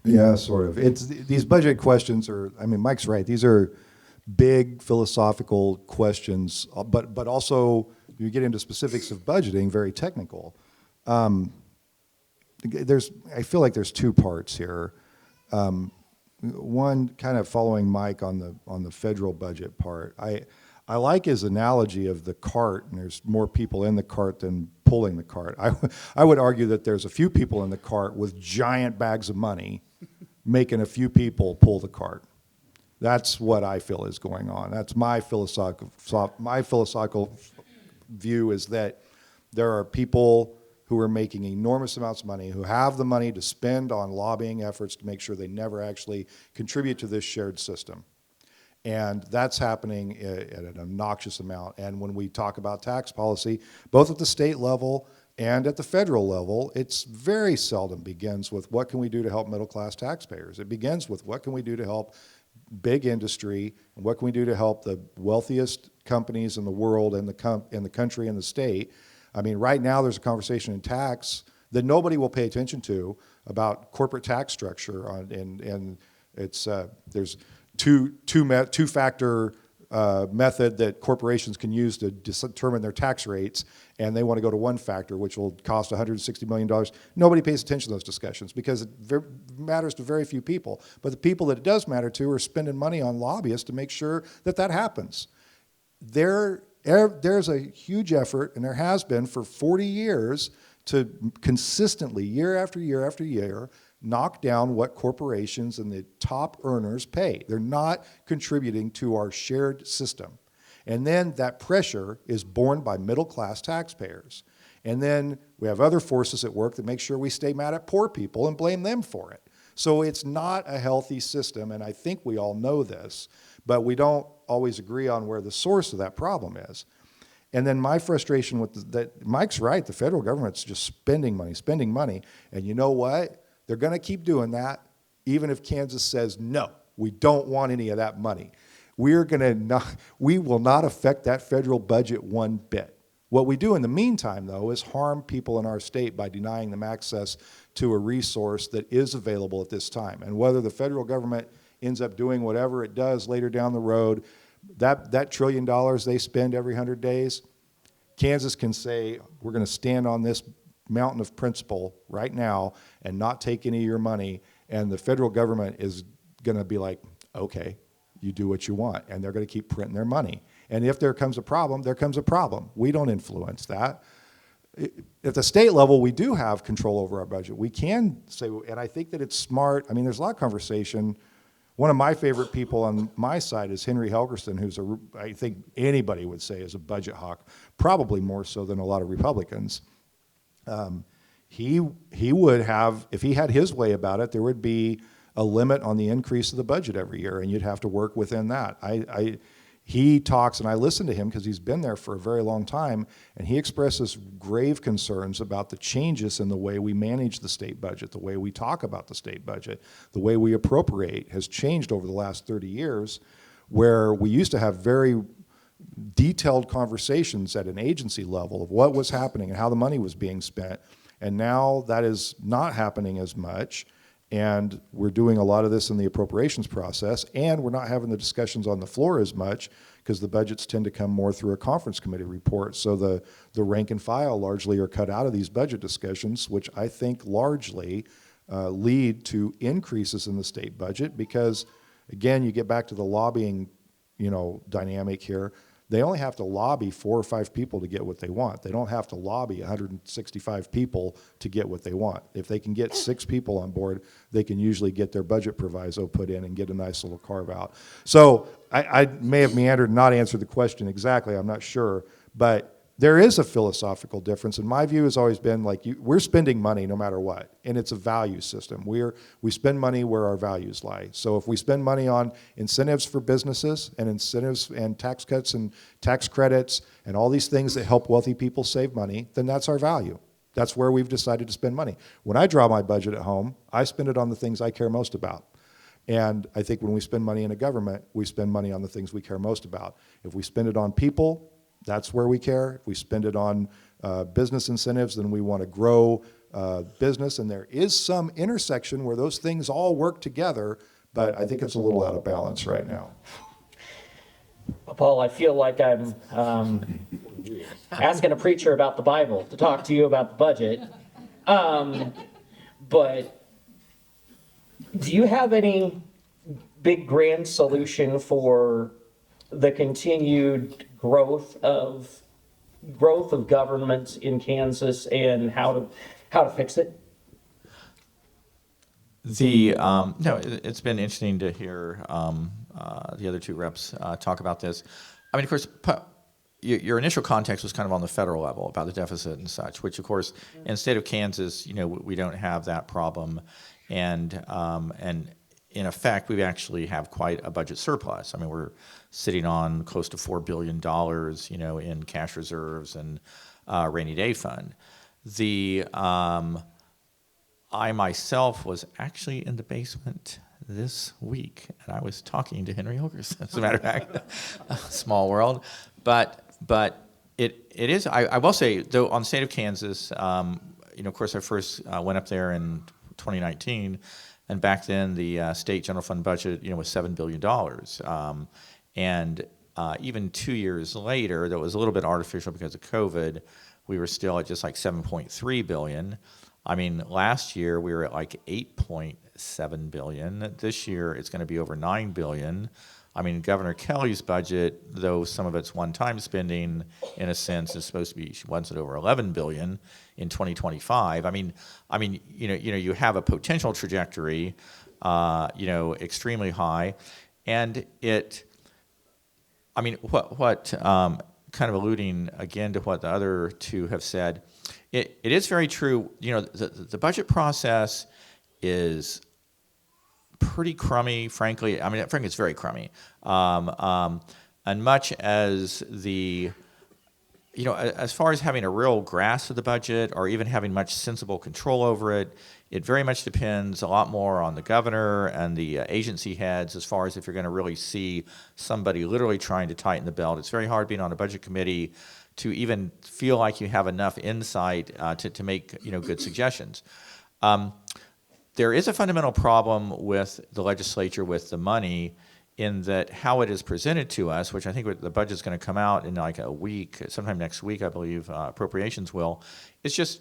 Yeah, sort of. These budget questions I mean, Mike's right. These are big philosophical questions, but also you get into specifics of budgeting, very technical. I feel like there's two parts here. One, kind of following Mike on the federal budget part. I like his analogy of the cart, and there's more people in the cart than pulling the cart. I would argue that there's a few people in the cart with giant bags of money making a few people pull the cart. That's what I feel is going on. That's my philosophical view, is that there are people who are making enormous amounts of money, who have the money to spend on lobbying efforts to make sure they never actually contribute to this shared system. And that's happening at an obnoxious amount. And when we talk about tax policy, both at the state level and at the federal level, it's very seldom begins with what can we do to help middle-class taxpayers. It begins with what can we do to help big industry, and what can we do to help the wealthiest companies in the world and in the country and the state. I mean, right now there's a conversation in tax that nobody will pay attention to about corporate tax structure, and it's there's two-factor method that corporations can use to determine their tax rates, and they want to go to one factor, which will cost $160 million. Nobody pays attention to those discussions because it matters to very few people. But the people that it does matter to are spending money on lobbyists to make sure that that happens. There's a huge effort, and there has been for 40 years, to consistently, year after year after year, knock down what corporations and the top earners pay. They're not contributing to our shared system. And then that pressure is borne by middle-class taxpayers. And then we have other forces at work that make sure we stay mad at poor people and blame them for it. So it's not a healthy system, and I think we all know this, but we don't always agree on where the source of that problem is. And then my frustration with that, Mike's right, the federal government's just spending money, and you know what? They're going to keep doing that, even if Kansas says, no, we don't want any of that money. We will not affect that federal budget one bit. What we do in the meantime, though, is harm people in our state by denying them access to a resource that is available at this time. And whether the federal government ends up doing whatever it does later down the road, that $1 trillion they spend every 100 days, Kansas can say, we're going to stand on this mountain of principle right now and not take any of your money, and the federal government is going to be like, okay, you do what you want, and they're going to keep printing their money. And if there comes a problem, there comes a problem. We don't influence that. At the state level, we do have control over our budget. We can say, and I think that it's smart. I mean, there's a lot of conversation. One of my favorite people on my side is Henry Helgerson, who's I think anybody would say is a budget hawk, probably more so than a lot of Republicans. He would have, if he had his way about it, there would be a limit on the increase of the budget every year, and you'd have to work within that. He talks, and I listen to him because he's been there for a very long time, and he expresses grave concerns about the changes in the way we manage the state budget, the way we talk about the state budget, the way we appropriate has changed over the last 30 years, where we used to have very detailed conversations at an agency level of what was happening and how the money was being spent, and now that is not happening as much. And we're doing a lot of this in the appropriations process, and we're not having the discussions on the floor as much because the budgets tend to come more through a conference committee report. So the rank and file largely are cut out of these budget discussions, which I think largely lead to increases in the state budget because, again, you get back to the lobbying, dynamic here. They only have to lobby 4 or 5 people to get what they want. They don't have to lobby 165 people to get what they want. If they can get 6 people on board, they can usually get their budget proviso put in and get a nice little carve out. So I may have meandered and not answered the question exactly, I'm not sure, but there is a philosophical difference, and my view has always been like we're spending money no matter what, and it's a value system. We spend money where our values lie. So if we spend money on incentives for businesses and incentives and tax cuts and tax credits and all these things that help wealthy people save money, then that's our value. That's where we've decided to spend money. When I draw my budget at home, I spend it on the things I care most about. And I think when we spend money in a government, we spend money on the things we care most about. If we spend it on people, that's where we care. If we spend it on business incentives, then we want to grow business. And there is some intersection where those things all work together, but I think it's a little out of balance right now. Paul, I feel like I'm asking a preacher about the Bible to talk to you about the budget. But do you have any big grand solution for the continued growth of government in Kansas and how to fix it? No, it's been interesting to hear the other 2 reps talk about this. I mean, of course, your initial context was kind of on the federal level about the deficit and such, which, of course, in the state of Kansas, we don't have that problem, and in effect, we actually have quite a budget surplus. I mean, we're sitting on close to $4 billion, in cash reserves and rainy day fund. I myself was actually in the basement this week, and I was talking to Henry Hilgers, as a matter of fact. Small world. But it is, I will say, though, on the state of Kansas, of course, I first went up there in 2019, and back then the state general fund budget, was $7 billion. And even 2 years later, that was a little bit artificial because of COVID, we were still at just like 7.3 billion. I mean, last year we were at like 8.7 billion. This year it's going to be over 9 billion. I mean, Governor Kelly's budget, though some of it's one-time spending, in a sense, is supposed to be, she wants it over 11 billion in 2025. I mean, you have a potential trajectory, extremely high, and what kind of alluding again to what the other 2 have said, it is very true. The budget process is pretty crummy, frankly. I mean, frankly, it's very crummy. And much as as far as having a real grasp of the budget or even having much sensible control over it, it very much depends a lot more on the governor and the agency heads as far as if you're going to really see somebody literally trying to tighten the belt. It's very hard being on a budget committee to even feel like you have enough insight to make good suggestions. There is a fundamental problem with the legislature with the money in that how it is presented to us, which I think the budget's going to come out in like a week, sometime next week, I believe, appropriations will. It's just,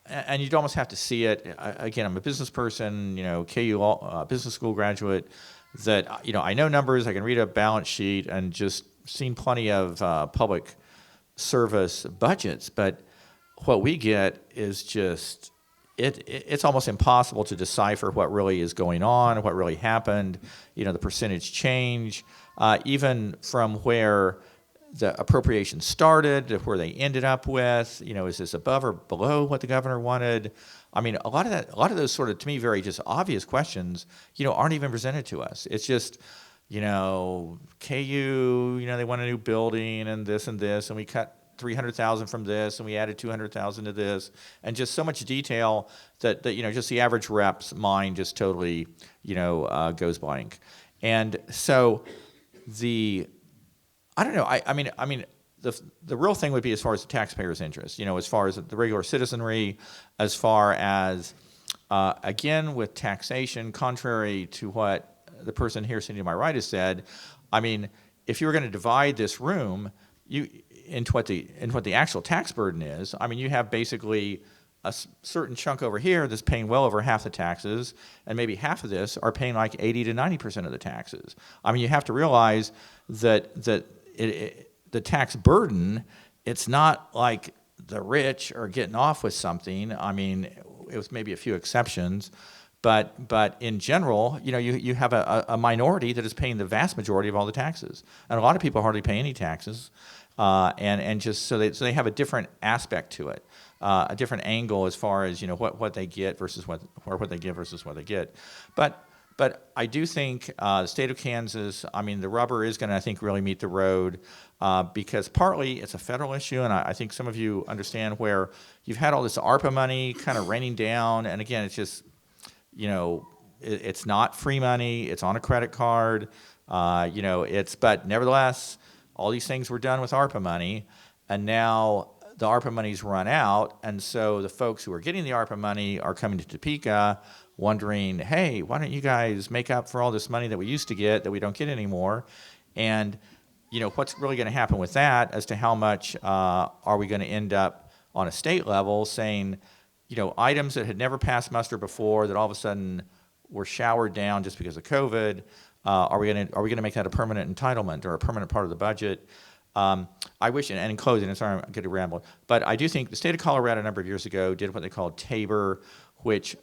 and you'd almost have to see it. Again, I'm a business person, KU business school graduate, that, I know numbers, I can read a balance sheet and just seen plenty of public service budgets, but what we get is just, it's almost impossible to decipher what really is going on, what really happened, the percentage change, even from where the appropriation started to where they ended up with, is this above or below what the governor wanted? I mean, a lot of those sort of, to me, very just obvious questions, aren't even presented to us. It's just, KU, they want a new building and this, and we cut 300,000 from this, and we added 200,000 to this, and just so much detail that just the average rep's mind just totally, goes blank. And so I don't know. I mean, the real thing would be as far as the taxpayer's interest, as far as the regular citizenry, as far as, again, with taxation, contrary to what the person here sitting to my right has said, I mean, if you were going to divide this room into what the actual tax burden is, I mean, you have basically a certain chunk over here that's paying well over half the taxes, and maybe half of this are paying like 80 to 90% of the taxes. I mean, you have to realize that the tax burden, it's not like the rich are getting off with something. I mean, it was maybe a few exceptions, but in general, you have a minority that is paying the vast majority of all the taxes, and a lot of people hardly pay any taxes, and just so they have a different aspect to it, a different angle as far as what they get versus what they give versus what they get, but I do think the state of Kansas, I mean, the rubber is going to, I think, really meet the road, because partly it's a federal issue, and I think some of you understand where you've had all this ARPA money kind of raining down, and again, it's just, it's not free money, it's on a credit card, but nevertheless, all these things were done with ARPA money, and now the ARPA money's run out, and so the folks who are getting the ARPA money are coming to Topeka wondering, hey, why don't you guys make up for all this money that we used to get that we don't get anymore? And, what's really going to happen with that as to how much are we going to end up on a state level saying, items that had never passed muster before that all of a sudden were showered down just because of COVID, are we going to make that a permanent entitlement or a permanent part of the budget? I wish, and in closing, I'm sorry I'm going to ramble, but I do think the state of Colorado a number of years ago did what they called TABOR, which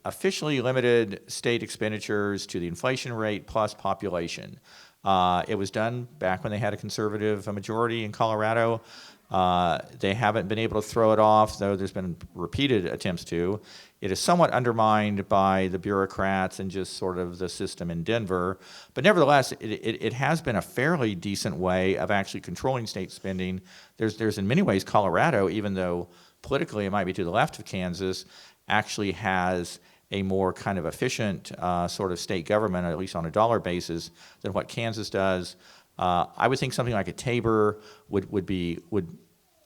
officially limited state expenditures to the inflation rate plus population. It was done back when they had a conservative majority in Colorado. They haven't been able to throw it off, though there's been repeated attempts to. It is somewhat undermined by the bureaucrats and just sort of the system in Denver. But nevertheless, it has been a fairly decent way of actually controlling state spending. There's in many ways Colorado, even though politically it might be to the left of Kansas, actually has a more kind of efficient sort of state government, at least on a dollar basis, than what Kansas does. I would think something like a TABOR would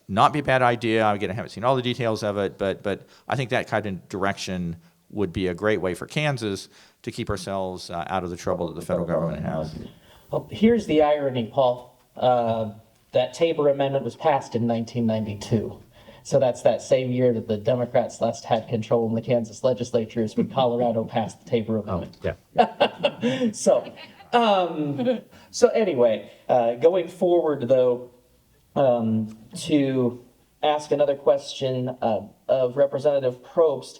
not be a bad idea. Again, I haven't seen all the details of it, but I think that kind of direction would be a great way for Kansas to keep ourselves out of the trouble that the federal government has. Well, here's the irony, Paul. That Tabor amendment was passed in 1992. So that's that same year that the Democrats last had control in the Kansas legislatures when Colorado passed the Tabor amendment. Yeah. So anyway, going forward, though, to ask another question of Representative Probst,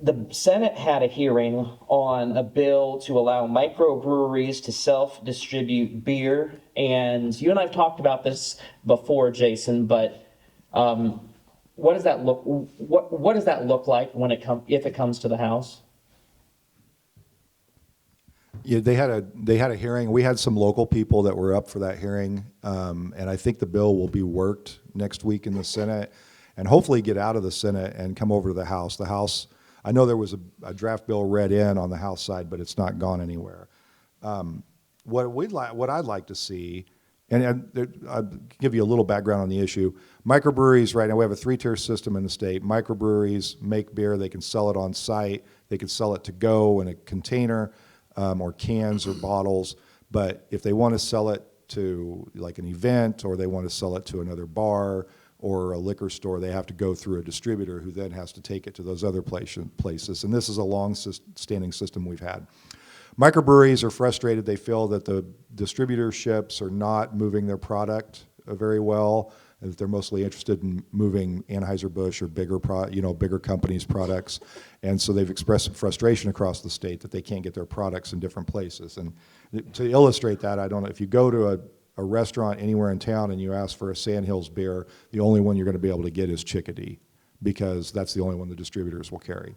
the Senate had a hearing on a bill to allow microbreweries to self-distribute beer, and you and I have talked about this before, Jason. But what does that look like when if it comes to the House? Yeah, they had a hearing. We had some local people that were up for that hearing, and I think the bill will be worked next week in the Senate, and hopefully get out of the Senate and come over to the House. The House, I know there was a draft bill read in on the House side, but it's not gone anywhere. What I'd like to see, and I'll give you a little background on the issue. Microbreweries, right now we have a 3-tier system in the state. Microbreweries make beer, they can sell it on site, they can sell it to go in a container, or cans or bottles. But if they want to sell it to like an event, or they want to sell it to another bar or a liquor store, they have to go through a distributor who then has to take it to those other places. And this is a long-standing system we've had. Microbreweries are frustrated. They feel that the distributorships are not moving their product very well, and that they're mostly interested in moving Anheuser-Busch or bigger companies' products. And so they've expressed some frustration across the state that they can't get their products in different places. And to illustrate that, I don't know, if you go to a restaurant anywhere in town and you ask for a Sandhills beer, the only one you're going to be able to get is Chickadee, because that's the only one the distributors will carry.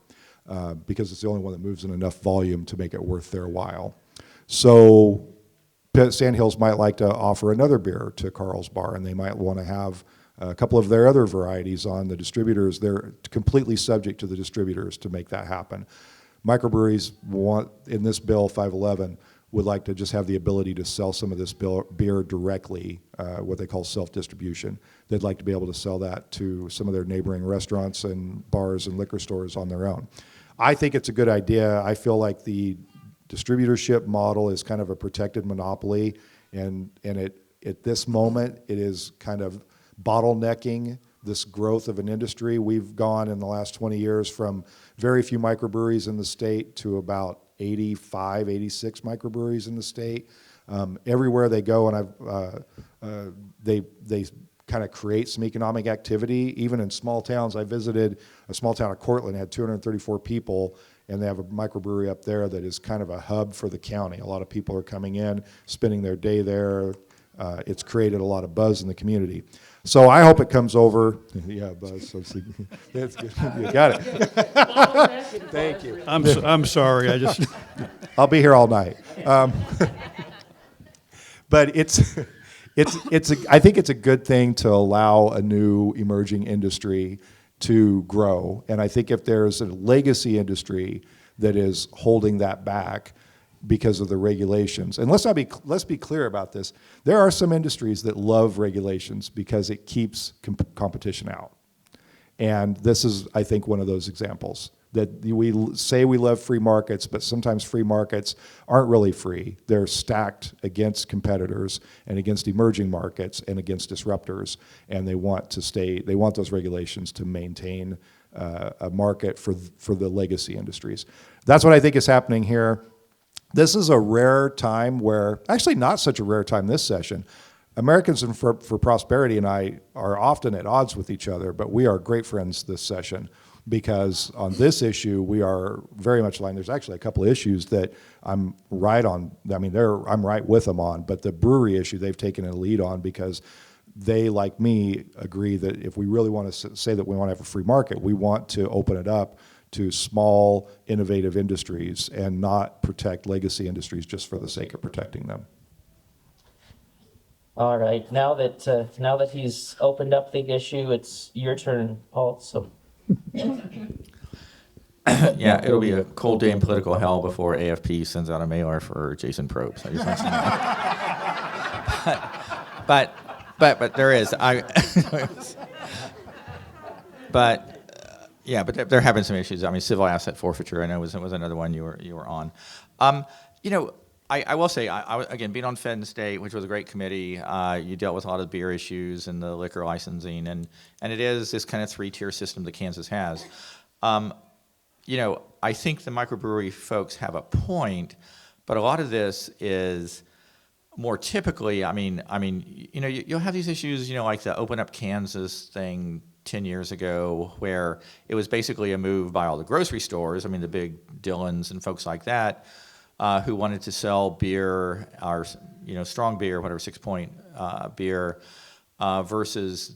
because it's the only one that moves in enough volume to make it worth their while. So Sandhills might like to offer another beer to Carl's Bar, and they might want to have a couple of their other varieties on the distributors. They're completely subject to the distributors to make that happen. Microbreweries want, in this bill 511, would like to just have the ability to sell some of this beer directly, what they call self-distribution. They'd like to be able to sell that to some of their neighboring restaurants and bars and liquor stores on their own. I think it's a good idea. I feel like the distributorship model is kind of a protected monopoly, and at this moment, it is kind of bottlenecking this growth of an industry. We've gone in the last 20 years from very few microbreweries in the state to about 85, 86 microbreweries in the state. Everywhere they go, and they kind of create some economic activity. Even in small towns, I visited a small town of Cortland, had 234 people, and they have a microbrewery up there that is kind of a hub for the county. A lot of people are coming in, spending their day there. It's created a lot of buzz in the community. So I hope it comes over. Yeah, buzz. That's good. You got it. Thank you. I'm sorry, I just, I'll be here all night. But I think it's a good thing to allow a new emerging industry to grow. And I think if there's a legacy industry that is holding that back because of the regulations, and let's be clear about this, there are some industries that love regulations because it keeps competition out. And this is, I think, one of those examples. That we say we love free markets, but sometimes free markets aren't really free. They're stacked against competitors and against emerging markets and against disruptors, and they want those regulations to maintain a market for the legacy industries. That's what I think is happening here. This is a rare time where, actually not such a rare time this session, Americans for Prosperity and I are often at odds with each other, but we are great friends this session, because on this issue we are very much aligned. There's actually a couple of issues that I'm right on. I mean, I'm right with them on, but the brewery issue they've taken a lead on, because they, like me, agree that if we really want to say that we want to have a free market, we want to open it up to small, innovative industries and not protect legacy industries just for the sake of protecting them. All right, now that he's opened up the issue, it's your turn, Paul. So. Yeah, it'll be a cold day in political hell before AFP sends out a mailer for Jason Probst. I just want to know. But there is. But they're having some issues. I mean, civil asset forfeiture, I know was another one you were on. I will say, again, being on Fed and State, which was a great committee, you dealt with a lot of beer issues and the liquor licensing, and it is this kind of three-tier system that Kansas has. I think the microbrewery folks have a point, but a lot of this is more typically, you'll have these issues, like the Open Up Kansas thing 10 years ago, where it was basically a move by all the grocery stores, the big Dillons and folks like that, who wanted to sell beer, or strong beer, whatever, 6-point beer, versus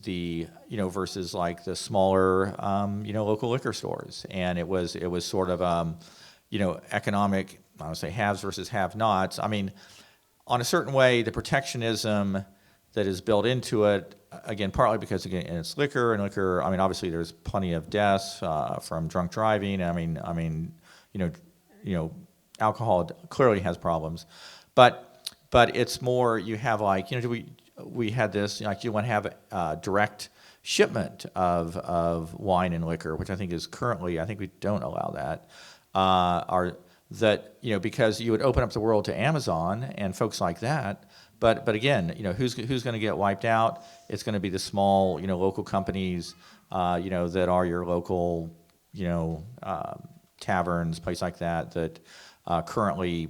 like the smaller local liquor stores, and it was sort of economic, I would say, haves versus have-nots. On a certain way, the protectionism that is built into it, again, partly because it's liquor, and liquor. Obviously there's plenty of deaths from drunk driving. Alcohol clearly has problems, but it's more, you have we had this, you want to have a direct shipment of wine and liquor, which I think is currently, we don't allow that, because you would open up the world to Amazon and folks like that. But again, who's going to get wiped out? It's going to be the small, local companies, that are your local, taverns, places like that currently,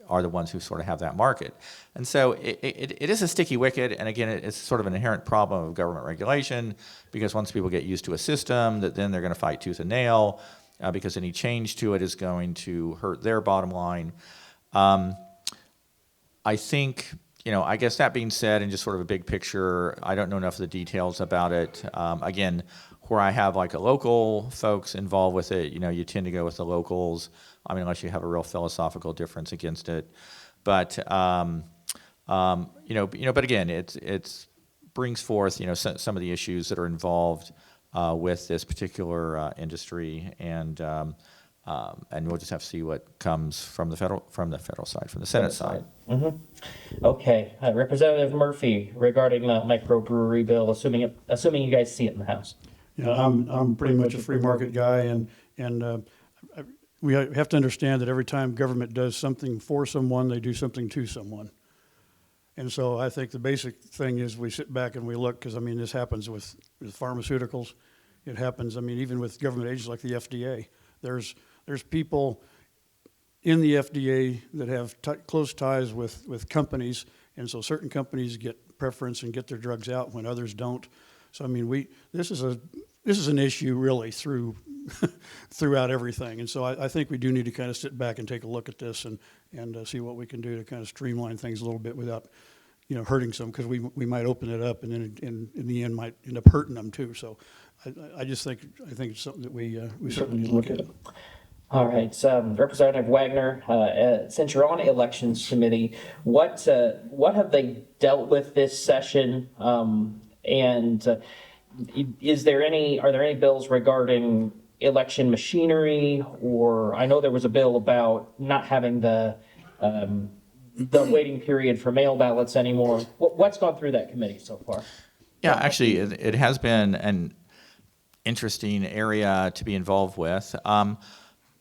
are the ones who sort of have that market. And so it is a sticky wicket, and again, it's sort of an inherent problem of government regulation, because once people get used to a system, that then they're going to fight tooth and nail, because any change to it is going to hurt their bottom line. I think, I guess that being said, and just sort of a big picture, I don't know enough of the details about it. Again, where I have like a local folks involved with it, you tend to go with the locals. I mean, unless you have a real philosophical difference against it. But but again, it's brings forth some of the issues that are involved with this particular industry, and we'll just have to see what comes from the federal side, from the Senate side. Okay, Representative Murphy, regarding the microbrewery bill, assuming you guys see it in the House. Yeah, I'm pretty much a free market guy, and we have to understand that every time government does something for someone, they do something to someone. And so I think the basic thing is we sit back and we look, because I mean, this happens with pharmaceuticals. It happens, I mean, even with government agencies like the FDA. There's people in the FDA that have close ties with companies, and so certain companies get preference and get their drugs out when others don't. So I mean, this is an issue really throughout everything, and so I think we do need to kind of sit back and take a look at this and see what we can do to kind of streamline things a little bit without hurting some, because we might open it up and then in the end might end up hurting them too. So I think it's something that we certainly need to look at. All right, Representative Waggoner, since you're on Elections Committee, what have they dealt with this session, and are there any bills regarding election machinery? Or I know there was a bill about not having the waiting period for mail ballots anymore. What's gone through that committee so far? Yeah, actually, it has been an interesting area to be involved with.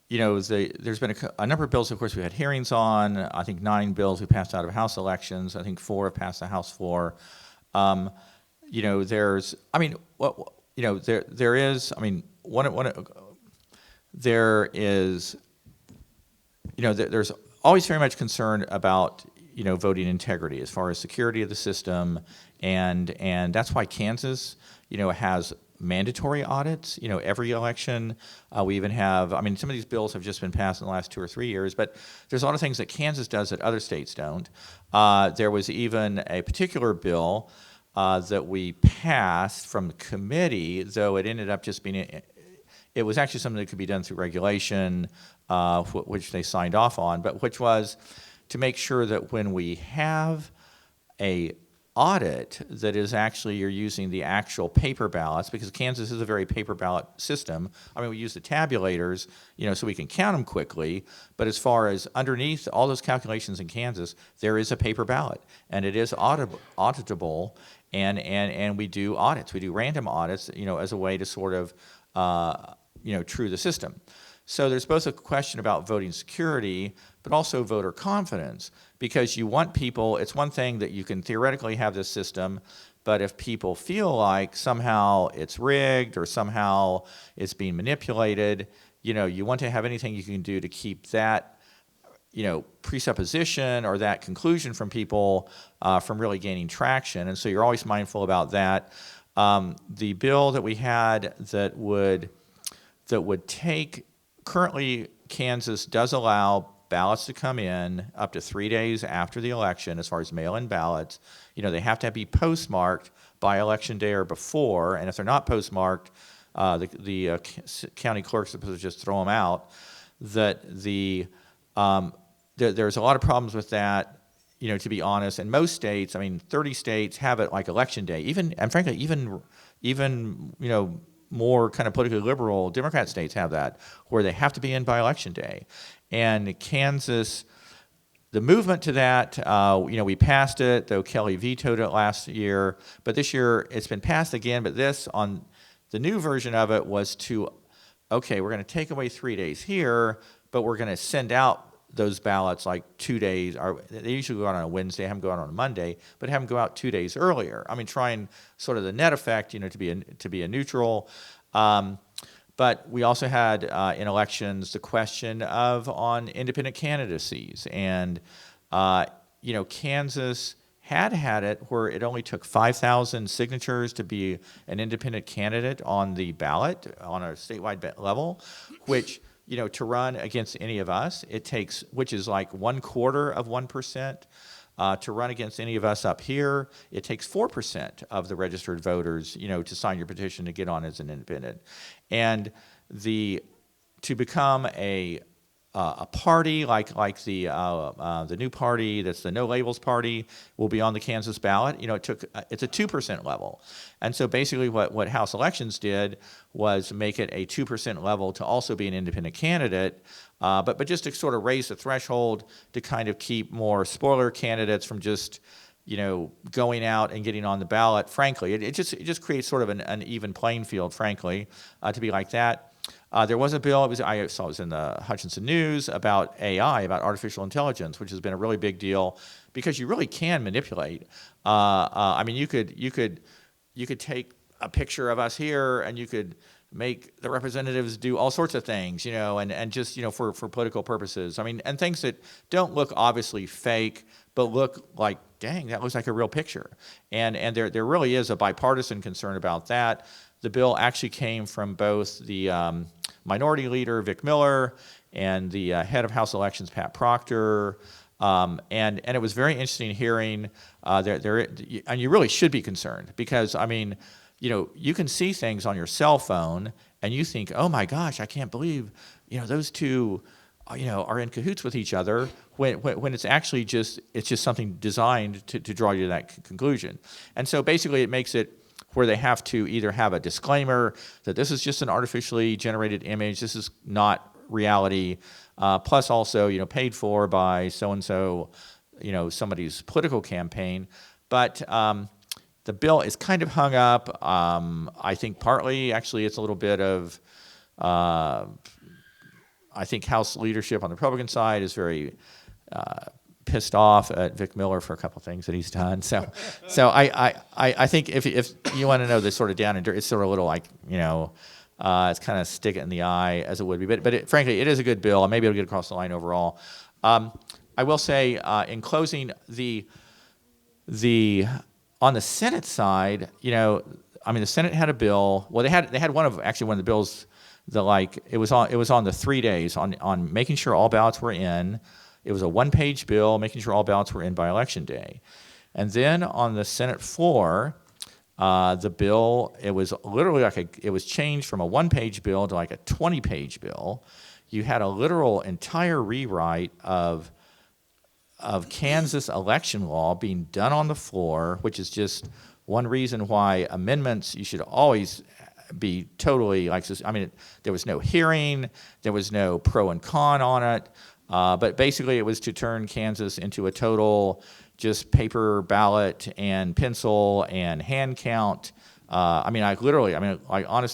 There's been a number of bills, of course, we had hearings on. I think 9 bills we passed out of House elections. I think 4 have passed the House floor. There's always very much concern about voting integrity as far as security of the system, and that's why Kansas has mandatory audits every election. We even have, some of these bills have just been passed in the last 2 or 3 years, but there's a lot of things that Kansas does that other states don't. There was even a particular bill that we passed from the committee, though it ended up just being, it was actually something that could be done through regulation, which they signed off on, but which was to make sure that when we have a audit that is actually, you're using the actual paper ballots, because Kansas is a very paper ballot system. We use the tabulators, so we can count them quickly, but as far as underneath all those calculations in Kansas, there is a paper ballot, and it is auditable, and we do audits. We do random audits, as a way to sort of, true the system. So there's both a question about voting security, but also voter confidence, because you want people, it's one thing that you can theoretically have this system, but if people feel like somehow it's rigged or somehow it's being manipulated, you want to have anything you can do to keep that, presupposition or that conclusion from people from really gaining traction. And so you're always mindful about that. The bill that we had that would take, currently Kansas does allow ballots to come in up to 3 days after the election as far as mail-in ballots. They have to be postmarked by Election Day or before, and if they're not postmarked, the county clerk's supposed to just throw them out. There's a lot of problems with that, to be honest. And most states, 30 states have it like Election Day, and frankly, even more kind of politically liberal Democrat states have that, where they have to be in by Election Day. And Kansas, the movement to that, we passed it, though Kelly vetoed it last year, but this year it's been passed again, but the new version of it was we're going to take away 3 days here, but we're going to send out those ballots like 2 days, or they usually go out on a Wednesday, have them go out on a Monday, but have them go out 2 days earlier. Trying sort of the net effect, to be a neutral. But we also had in elections the question on independent candidacies, and Kansas had it where it only took 5,000 signatures to be an independent candidate on the ballot on a statewide level, which to run against any of us, it takes, which is like 1/4 of 1%. to run against any of us up here, it takes 4% of the registered voters, to sign your petition to get on as an independent. And to become a party like the new party that's the No Labels Party will be on the Kansas ballot. It's a 2% level, and so basically what House Elections did was make it a 2% level to also be an independent candidate, but just to sort of raise the threshold to kind of keep more spoiler candidates from just going out and getting on the ballot. Frankly, it just creates sort of an even playing field. Frankly, to be like that. There was a bill, I saw it was in the Hutchinson News, about AI, about artificial intelligence, which has been a really big deal because you really can manipulate. You could take a picture of us here and you could make the representatives do all sorts of things, and just, for political purposes. And things that don't look obviously fake, but look like, dang, that looks like a real picture. And there really is a bipartisan concern about that. The bill actually came from both the minority leader, Vic Miller, and the head of House Elections, Pat Proctor. And it was very interesting hearing, and you really should be concerned because, you can see things on your cell phone and you think, oh my gosh, I can't believe, those two, are in cahoots with each other when it's actually just something designed to draw you to that conclusion. And so basically it makes it where they have to either have a disclaimer that this is just an artificially generated image, this is not reality, plus also, paid for by so-and-so, somebody's political campaign. But the bill is kind of hung up. I think partly, actually, it's a little bit of, I think House leadership on the Republican side is very pissed off at Vic Miller for a couple things that he's done. So I think if you want to know the sort of down and dirty, it's sort of a little like, it's kind of stick it in the eye as it would be. But frankly, it is a good bill, and maybe it'll get across the line overall. I will say, in closing, on the Senate side, the Senate had a bill. Well, they had one of the bills. It was on the 3 days on making sure all ballots were in. It was a one-page bill making sure all ballots were in by Election Day. And then on the Senate floor, the bill, it was literally it was changed from a one-page bill to like a 20-page bill. You had a literal entire rewrite of Kansas election law being done on the floor, which is just one reason why amendments, you should always be totally like this. There was no hearing, there was no pro and con on it. But basically, it was to turn Kansas into a total just paper ballot and pencil and hand count. Honest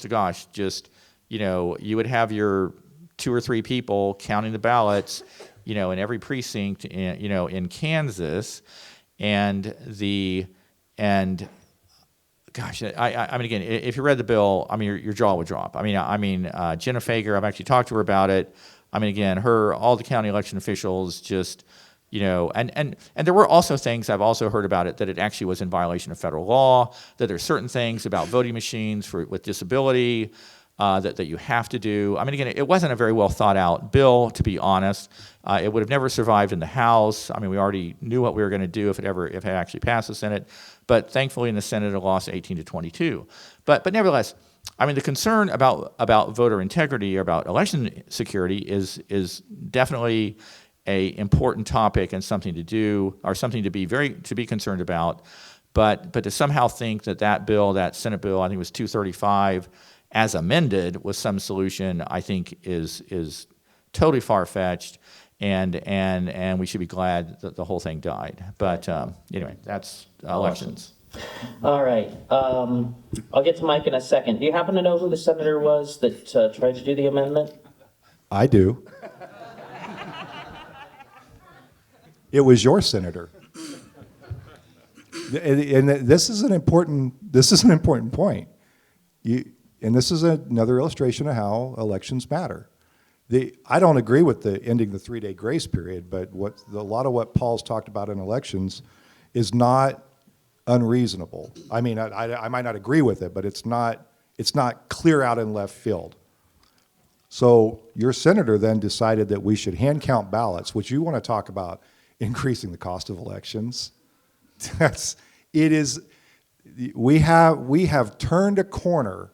to gosh, just, you would have your 2 or 3 people counting the ballots, in every precinct, in Kansas, gosh, again, if you read the bill, your jaw would drop. Jenna Fager, I've actually talked to her about it. Again, all the county election officials just, and there were also things I've also heard about it that it actually was in violation of federal law, that there's certain things about voting machines with disability that you have to do. Again, it wasn't a very well thought out bill, to be honest. It would have never survived in the House. We already knew what we were going to do if it actually passed the Senate. But thankfully in the Senate it lost 18-22. But nevertheless, the concern about voter integrity or about election security is definitely a important topic and something to do, or something to be concerned about. But to somehow think that bill, that Senate bill, I think it was 235, as amended, was some solution, I think is totally far-fetched, and we should be glad that the whole thing died. But anyway, that's elections. All right. I'll get to Mike in a second. Do you happen to know who the senator was that tried to do the amendment? I do. It was your senator. And this is an important point. And this is another illustration of how elections matter. I don't agree with the ending the 3-day grace period, but a lot of what Paul's talked about in elections is not unreasonable. I might not agree with it, but it's not clear out in left field. So your senator then decided that we should hand count ballots, which you want to talk about increasing the cost of elections. We have turned a corner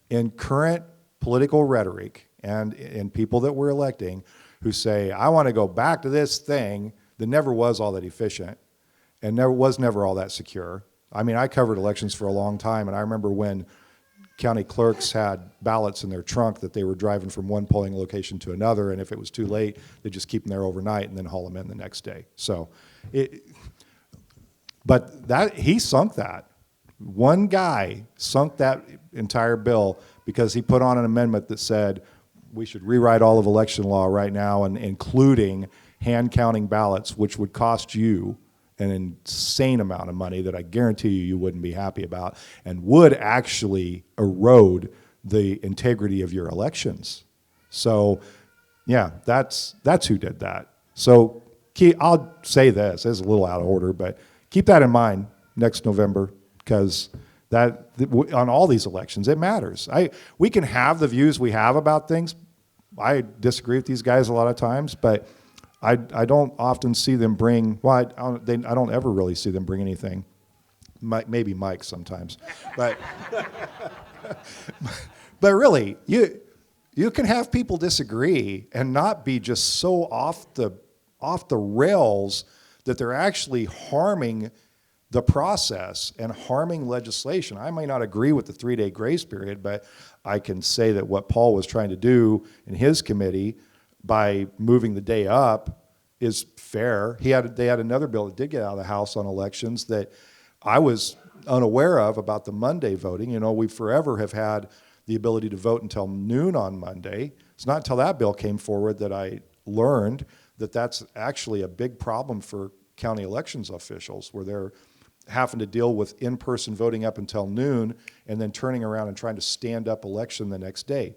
in current political rhetoric and people that we're electing who say, I want to go back to this thing that never was all that efficient and never all that secure. I mean, I covered elections for a long time, and I remember when county clerks had ballots in their trunk that they were driving from one polling location to another, and if it was too late, they'd just keep them there overnight and then haul them in the next day. So, but he sunk that. One guy sunk that entire bill because he put on an amendment that said we should rewrite all of election law right now, and including hand counting ballots, which would cost you an insane amount of money that I guarantee you wouldn't be happy about, and would actually erode the integrity of your elections. So, yeah, that's who did that. So I'll say this, it's a little out of order, but keep that in mind next November, because on all these elections, it matters. We can have the views we have about things. I disagree with these guys a lot of times, but I don't often see them bring, well, I don't ever really see them bring anything. Maybe Mike sometimes. But but really, you can have people disagree and not be just so off the rails that they're actually harming the process and harming legislation. I may not agree with the 3-day grace period, but I can say that what Paul was trying to do in his committee by moving the day up is fair. They had another bill that did get out of the House on elections that I was unaware of about the Monday voting. You know, we forever have had the ability to vote until noon on Monday. It's not until that bill came forward that I learned that that's actually a big problem for county elections officials, where they're having to deal with in-person voting up until noon and then turning around and trying to stand up election the next day.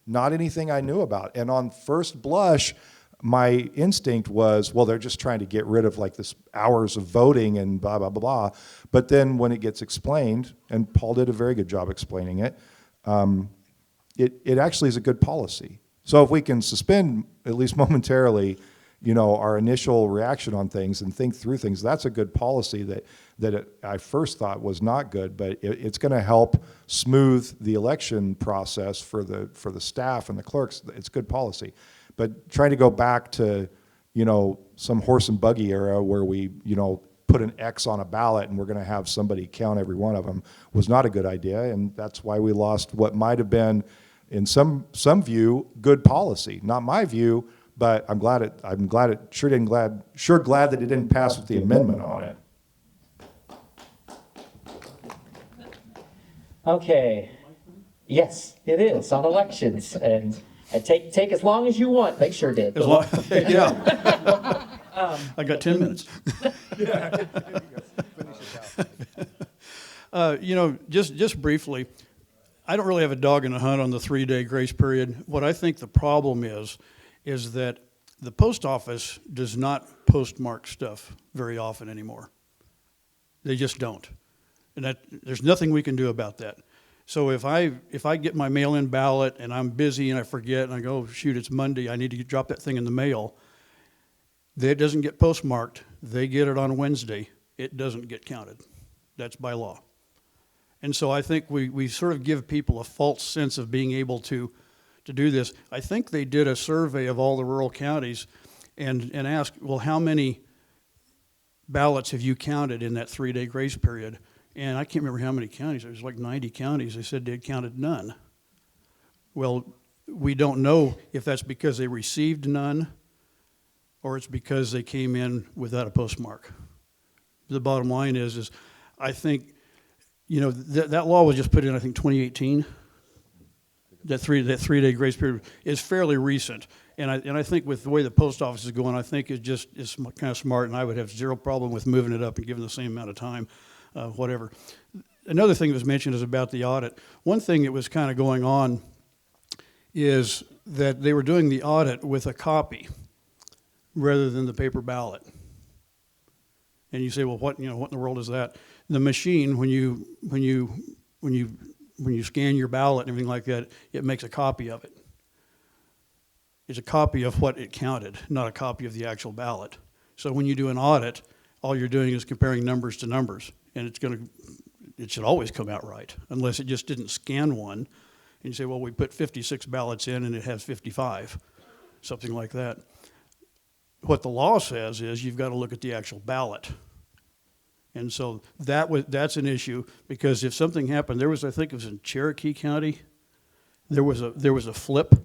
Not anything I knew about. And on first blush, my instinct was, well, they're just trying to get rid of like this hours of voting and blah, blah, blah, blah. But then when it gets explained, and Paul did a very good job explaining it, it actually is a good policy. So if we can suspend, at least momentarily, you know, our initial reaction on things and think through things, that's a good policy that I first thought was not good, but it's going to help smooth the election process for the staff and the clerks. It's good policy. But trying to go back to, you know, some horse and buggy era where we, you know, put an X on a ballot and we're going to have somebody count every one of them was not a good idea, and that's why we lost what might have been, in some view, good policy. Not my view, but I'm glad that it didn't pass with the amendment on it. Okay. Yes, it is on elections, and take as long as you want. They sure did. As long, yeah. I got 10 minutes. You know, just briefly, I don't really have a dog in the hunt on the 3-day grace period. What I think the problem is that the post office does not postmark stuff very often anymore. They just don't. And there's nothing we can do about that. So if I get my mail-in ballot and I'm busy and I forget and I go, shoot, it's Monday, I need to drop that thing in the mail, it doesn't get postmarked. They get it on Wednesday. It doesn't get counted. That's by law. And so I think we sort of give people a false sense of being able to do this. I think they did a survey of all the rural counties and asked, well, how many ballots have you counted in that 3-day grace period? And I can't remember how many counties. There was like 90 counties. They said they'd counted none. Well, we don't know if that's because they received none or it's because they came in without a postmark. The bottom line is I think, you know, that law was just put in, I think, 2018. That 3-day grace period is fairly recent. And I think with the way the post office is going, I think it's kind of smart, and I would have zero problem with moving it up and giving the same amount of time, whatever. Another thing that was mentioned is about the audit. One thing that was kind of going on is that they were doing the audit with a copy rather than the paper ballot. And you say, well, what in the world is that? The machine, when you scan your ballot and everything like that, it makes a copy of it. It's a copy of what it counted, not a copy of the actual ballot. So when you do an audit, all you're doing is comparing numbers to numbers, and it should always come out right, unless it just didn't scan one, and you say, well, we put 56 ballots in and it has 55, something like that. What the law says is you've got to look at the actual ballot. And so that's an issue, because if something happened, I think it was in Cherokee County, there was a flip.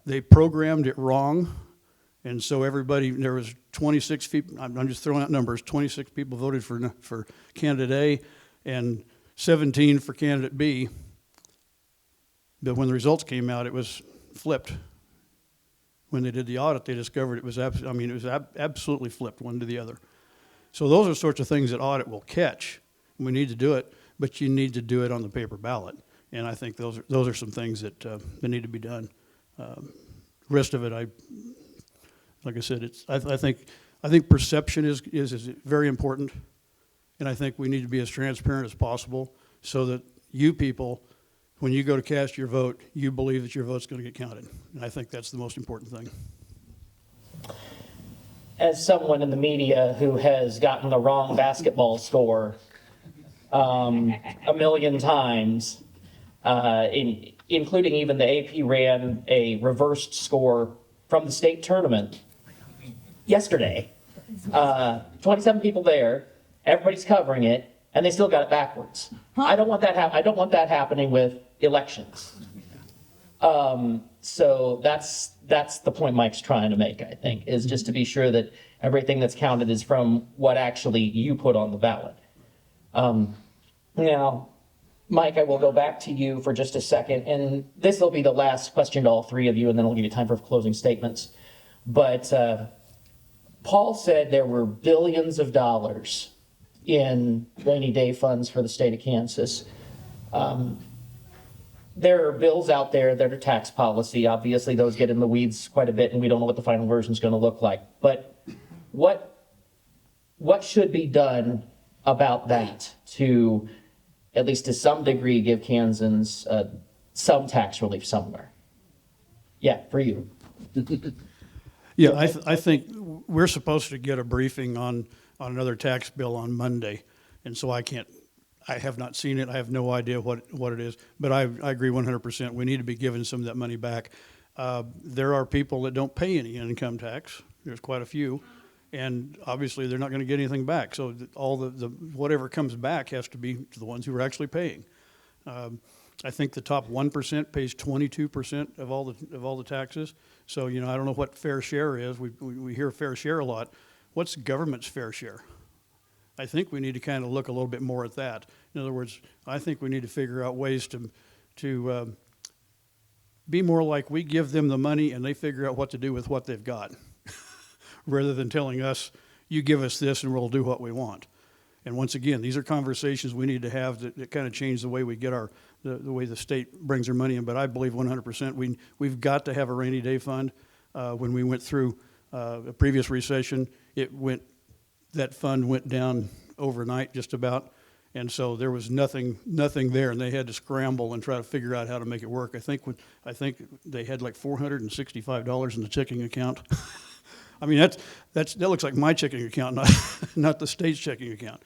They programmed it wrong, and so there was 26 people, I'm just throwing out numbers, 26 people voted for candidate A and 17 for candidate B. But when the results came out, it was flipped. When they did the audit, they discovered it was absolutely flipped one to the other. So those are sorts of things that audit will catch. We need to do it, but you need to do it on the paper ballot. And I think those are some things that need to be done. Rest of it, like I said, I think perception is very important, and I think we need to be as transparent as possible so that you people, when you go to cast your vote, you believe that your vote's going to get counted. And I think that's the most important thing. As someone in the media who has gotten the wrong basketball score a million times, including even the AP ran a reversed score from the state tournament yesterday. 27 people there, everybody's covering it, and they still got it backwards. I don't want that happening with elections. So that's the point Mike's trying to make, I think, is just to be sure that everything that's counted is from what actually you put on the ballot. Now, Mike, I will go back to you for just a second, and this will be the last question to all three of you, and then we'll give you time for closing statements. But Paul said there were billions of dollars in rainy day funds for the state of Kansas. There are bills out there that are tax policy. Obviously, those get in the weeds quite a bit, and we don't know what the final version is going to look like. But what should be done about that to, at least to some degree, give Kansans some tax relief somewhere? Yeah, for you. Yeah, I think we're supposed to get a briefing on another tax bill on Monday, and so I have not seen it. I have no idea what it is, but I agree 100%. We need to be giving some of that money back. There are people that don't pay any income tax. There's quite a few, and obviously they're not going to get anything back. So all the whatever comes back has to be to the ones who are actually paying. I think the top 1% pays 22% of all the taxes. So I don't know what fair share is. We hear fair share a lot. What's government's fair share? I think we need to kind of look a little bit more at that. In other words, I think we need to figure out ways to be more like we give them the money and they figure out what to do with what they've got, rather than telling us, you give us this and we'll do what we want. And once again, these are conversations we need to have that kind of change the way we get the way the state brings their money in. But I believe 100% we've got to have a rainy day fund. When we went through a previous recession, that fund went down overnight just about, and so there was nothing there, and they had to scramble and try to figure out how to make it work. I think they had like $465 in the checking account. I mean, that looks like my checking account, not the state's checking account.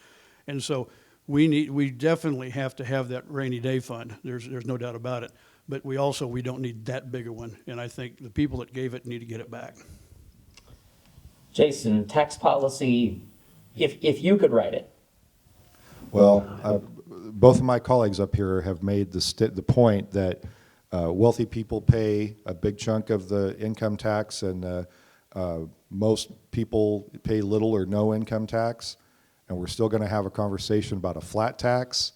And so we definitely have to have that rainy day fund. There's no doubt about it. But we don't need that big a one, and I think the people that gave it need to get it back. Jason, tax policy, if you could write it. Well, both of my colleagues up here have made the point that wealthy people pay a big chunk of the income tax, and most people pay little or no income tax, and we're still going to have a conversation about a flat tax.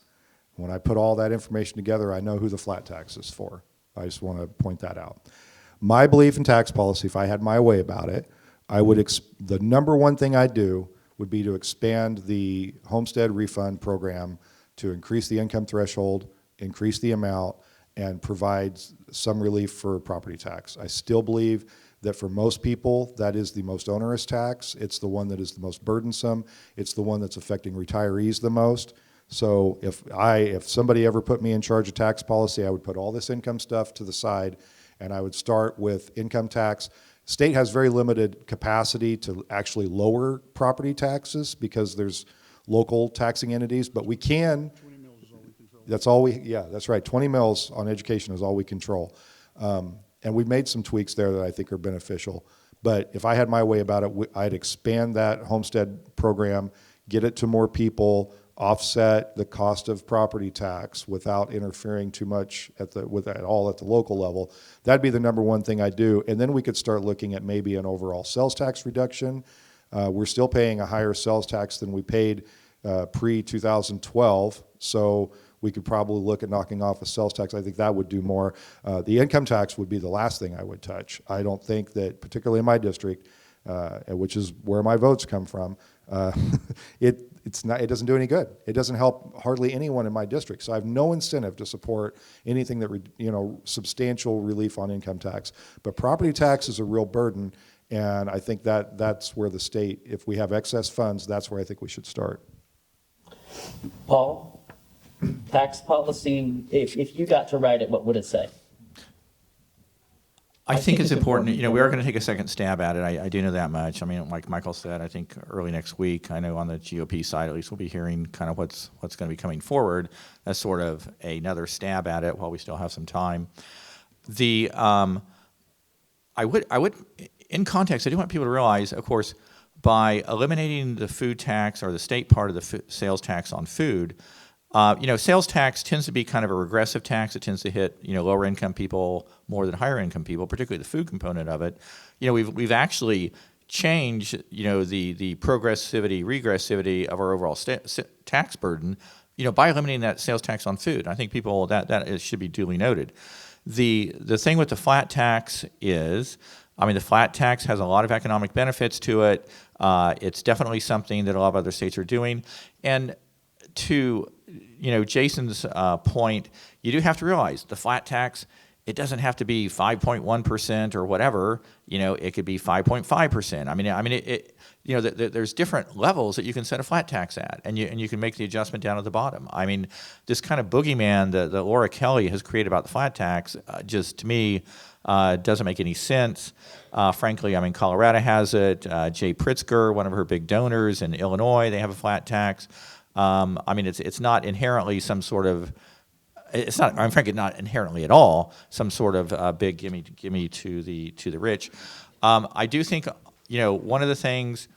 When I put all that information together, I know who the flat tax is for. I just want to point that out. My belief in tax policy, if I had my way about it, the number one thing I'd do would be to expand the homestead refund program to increase the income threshold, increase the amount, and provide some relief for property tax. I still believe that for most people, that is the most onerous tax. It's the one that is the most burdensome. It's the one that's affecting retirees the most. So if somebody ever put me in charge of tax policy, I would put all this income stuff to the side, and I would start with income tax, State has very limited capacity to actually lower property taxes because there's local taxing entities, but we can. 20 mils is all we control. That's all yeah, that's right. 20 mils on education is all we control. And we've made some tweaks there that I think are beneficial. But if I had my way about it, I'd expand that homestead program, get it to more people, offset the cost of property tax without interfering too much at all at the local level. That'd be the number one thing I'd do. And then we could start looking at maybe an overall sales tax reduction. We're still paying a higher sales tax than we paid pre-2012, so we could probably look at knocking off a sales tax. I think that would do more. The income tax would be the last thing I would touch. I don't think that, particularly in my district, which is where my votes come from, it doesn't do any good. It doesn't help hardly anyone in my district. So I have no incentive to support anything that substantial relief on income tax. But property tax is a real burden, and I think that's where the state, if we have excess funds, that's where I think we should start. Paul, tax policy, if you got to write it, what would it say? I think it's important. We are going to take a second stab at it. I do know that much. I mean, like Michael said, I think early next week, I know on the GOP side, at least we'll be hearing kind of what's going to be coming forward as sort of another stab at it while we still have some time. I would, in context, I do want people to realize, of course, by eliminating the food tax or the state part of the sales tax on food, sales tax tends to be kind of a regressive tax. It tends to hit, lower income people more than higher income people, particularly the food component of it. We've actually changed, the progressivity, regressivity of our overall tax burden, by eliminating that sales tax on food. I think people, that should be duly noted. The thing with the flat tax is, the flat tax has a lot of economic benefits to it. It's definitely something that a lot of other states are doing. And to Jason's point, you do have to realize the flat tax, it doesn't have to be 5.1% or whatever. It could be 5.5%. There's different levels that you can set a flat tax at, and you can make the adjustment down at the bottom. This kind of boogeyman that Laura Kelly has created about the flat tax, just to me, doesn't make any sense. Frankly, Colorado has it. Jay Pritzker, one of her big donors in Illinois, they have a flat tax. It's not inherently some sort of, it's not, frankly, not inherently at all some sort of big gimme to the rich. I do think, one of the things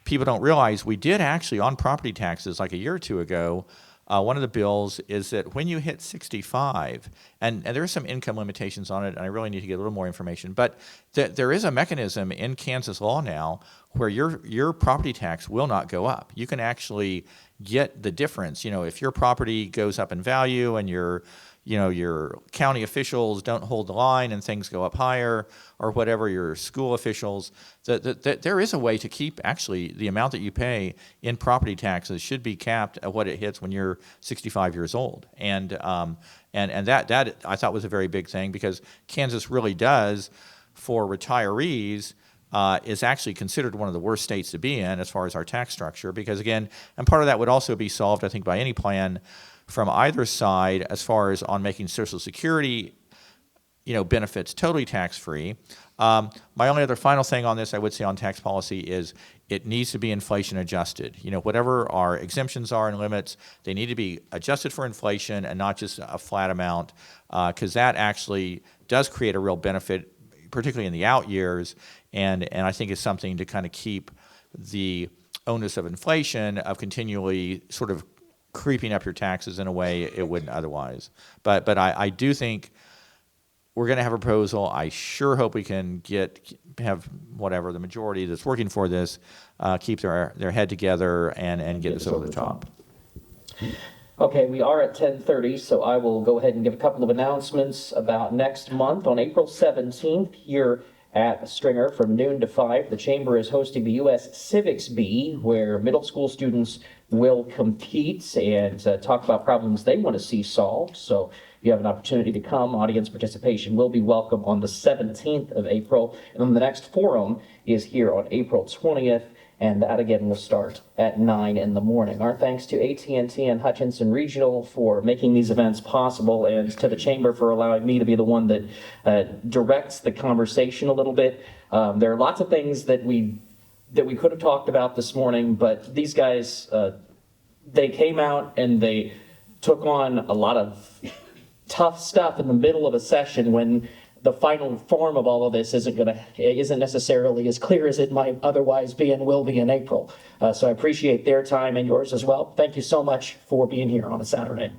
people don't realize, we did actually on property taxes like a year or two ago, one of the bills is that when you hit 65, and there are some income limitations on it, and I really need to get a little more information, but there is a mechanism in Kansas law now where your property tax will not go up. You can actually get the difference. If your property goes up in value and your county officials don't hold the line and things go up higher, or whatever, your school officials, there is a way to keep actually the amount that you pay in property taxes should be capped at what it hits when you're 65 years old. And that I thought was a very big thing, because Kansas really does, for retirees, is actually considered one of the worst states to be in as far as our tax structure, because again, and part of that would also be solved, I think, by any plan from either side as far as on making Social Security, benefits totally tax-free. My only other final thing on this, I would say, on tax policy is it needs to be inflation adjusted. Whatever our exemptions are and limits, they need to be adjusted for inflation and not just a flat amount, because that actually does create a real benefit, particularly in the out years, and I think it's something to kind of keep the onus of inflation of continually sort of creeping up your taxes in a way it wouldn't otherwise. But I do think we're going to have a proposal. I sure hope we can have whatever the majority that's working for this keep their head together and get this over the top. Okay, we are at 10:30, so I will go ahead and give a couple of announcements about next month. On April 17th, here at Stringer from noon to 5, the Chamber is hosting the U.S. Civics Bee, where middle school students will compete and talk about problems they want to see solved. So if you have an opportunity to come, audience participation will be welcome on the 17th of April. And then the next forum is here on April 20th And that again will start at 9 in the morning. Our thanks to AT&T and Hutchinson Regional for making these events possible, and to the Chamber for allowing me to be the one that directs the conversation a little bit. There are lots of things that we could have talked about this morning, but these guys, they came out and they took on a lot of tough stuff in the middle of a session when the final form of all of this isn't necessarily as clear as it might otherwise be and will be in April. So I appreciate their time and yours as well. Thank you so much for being here on a Saturday.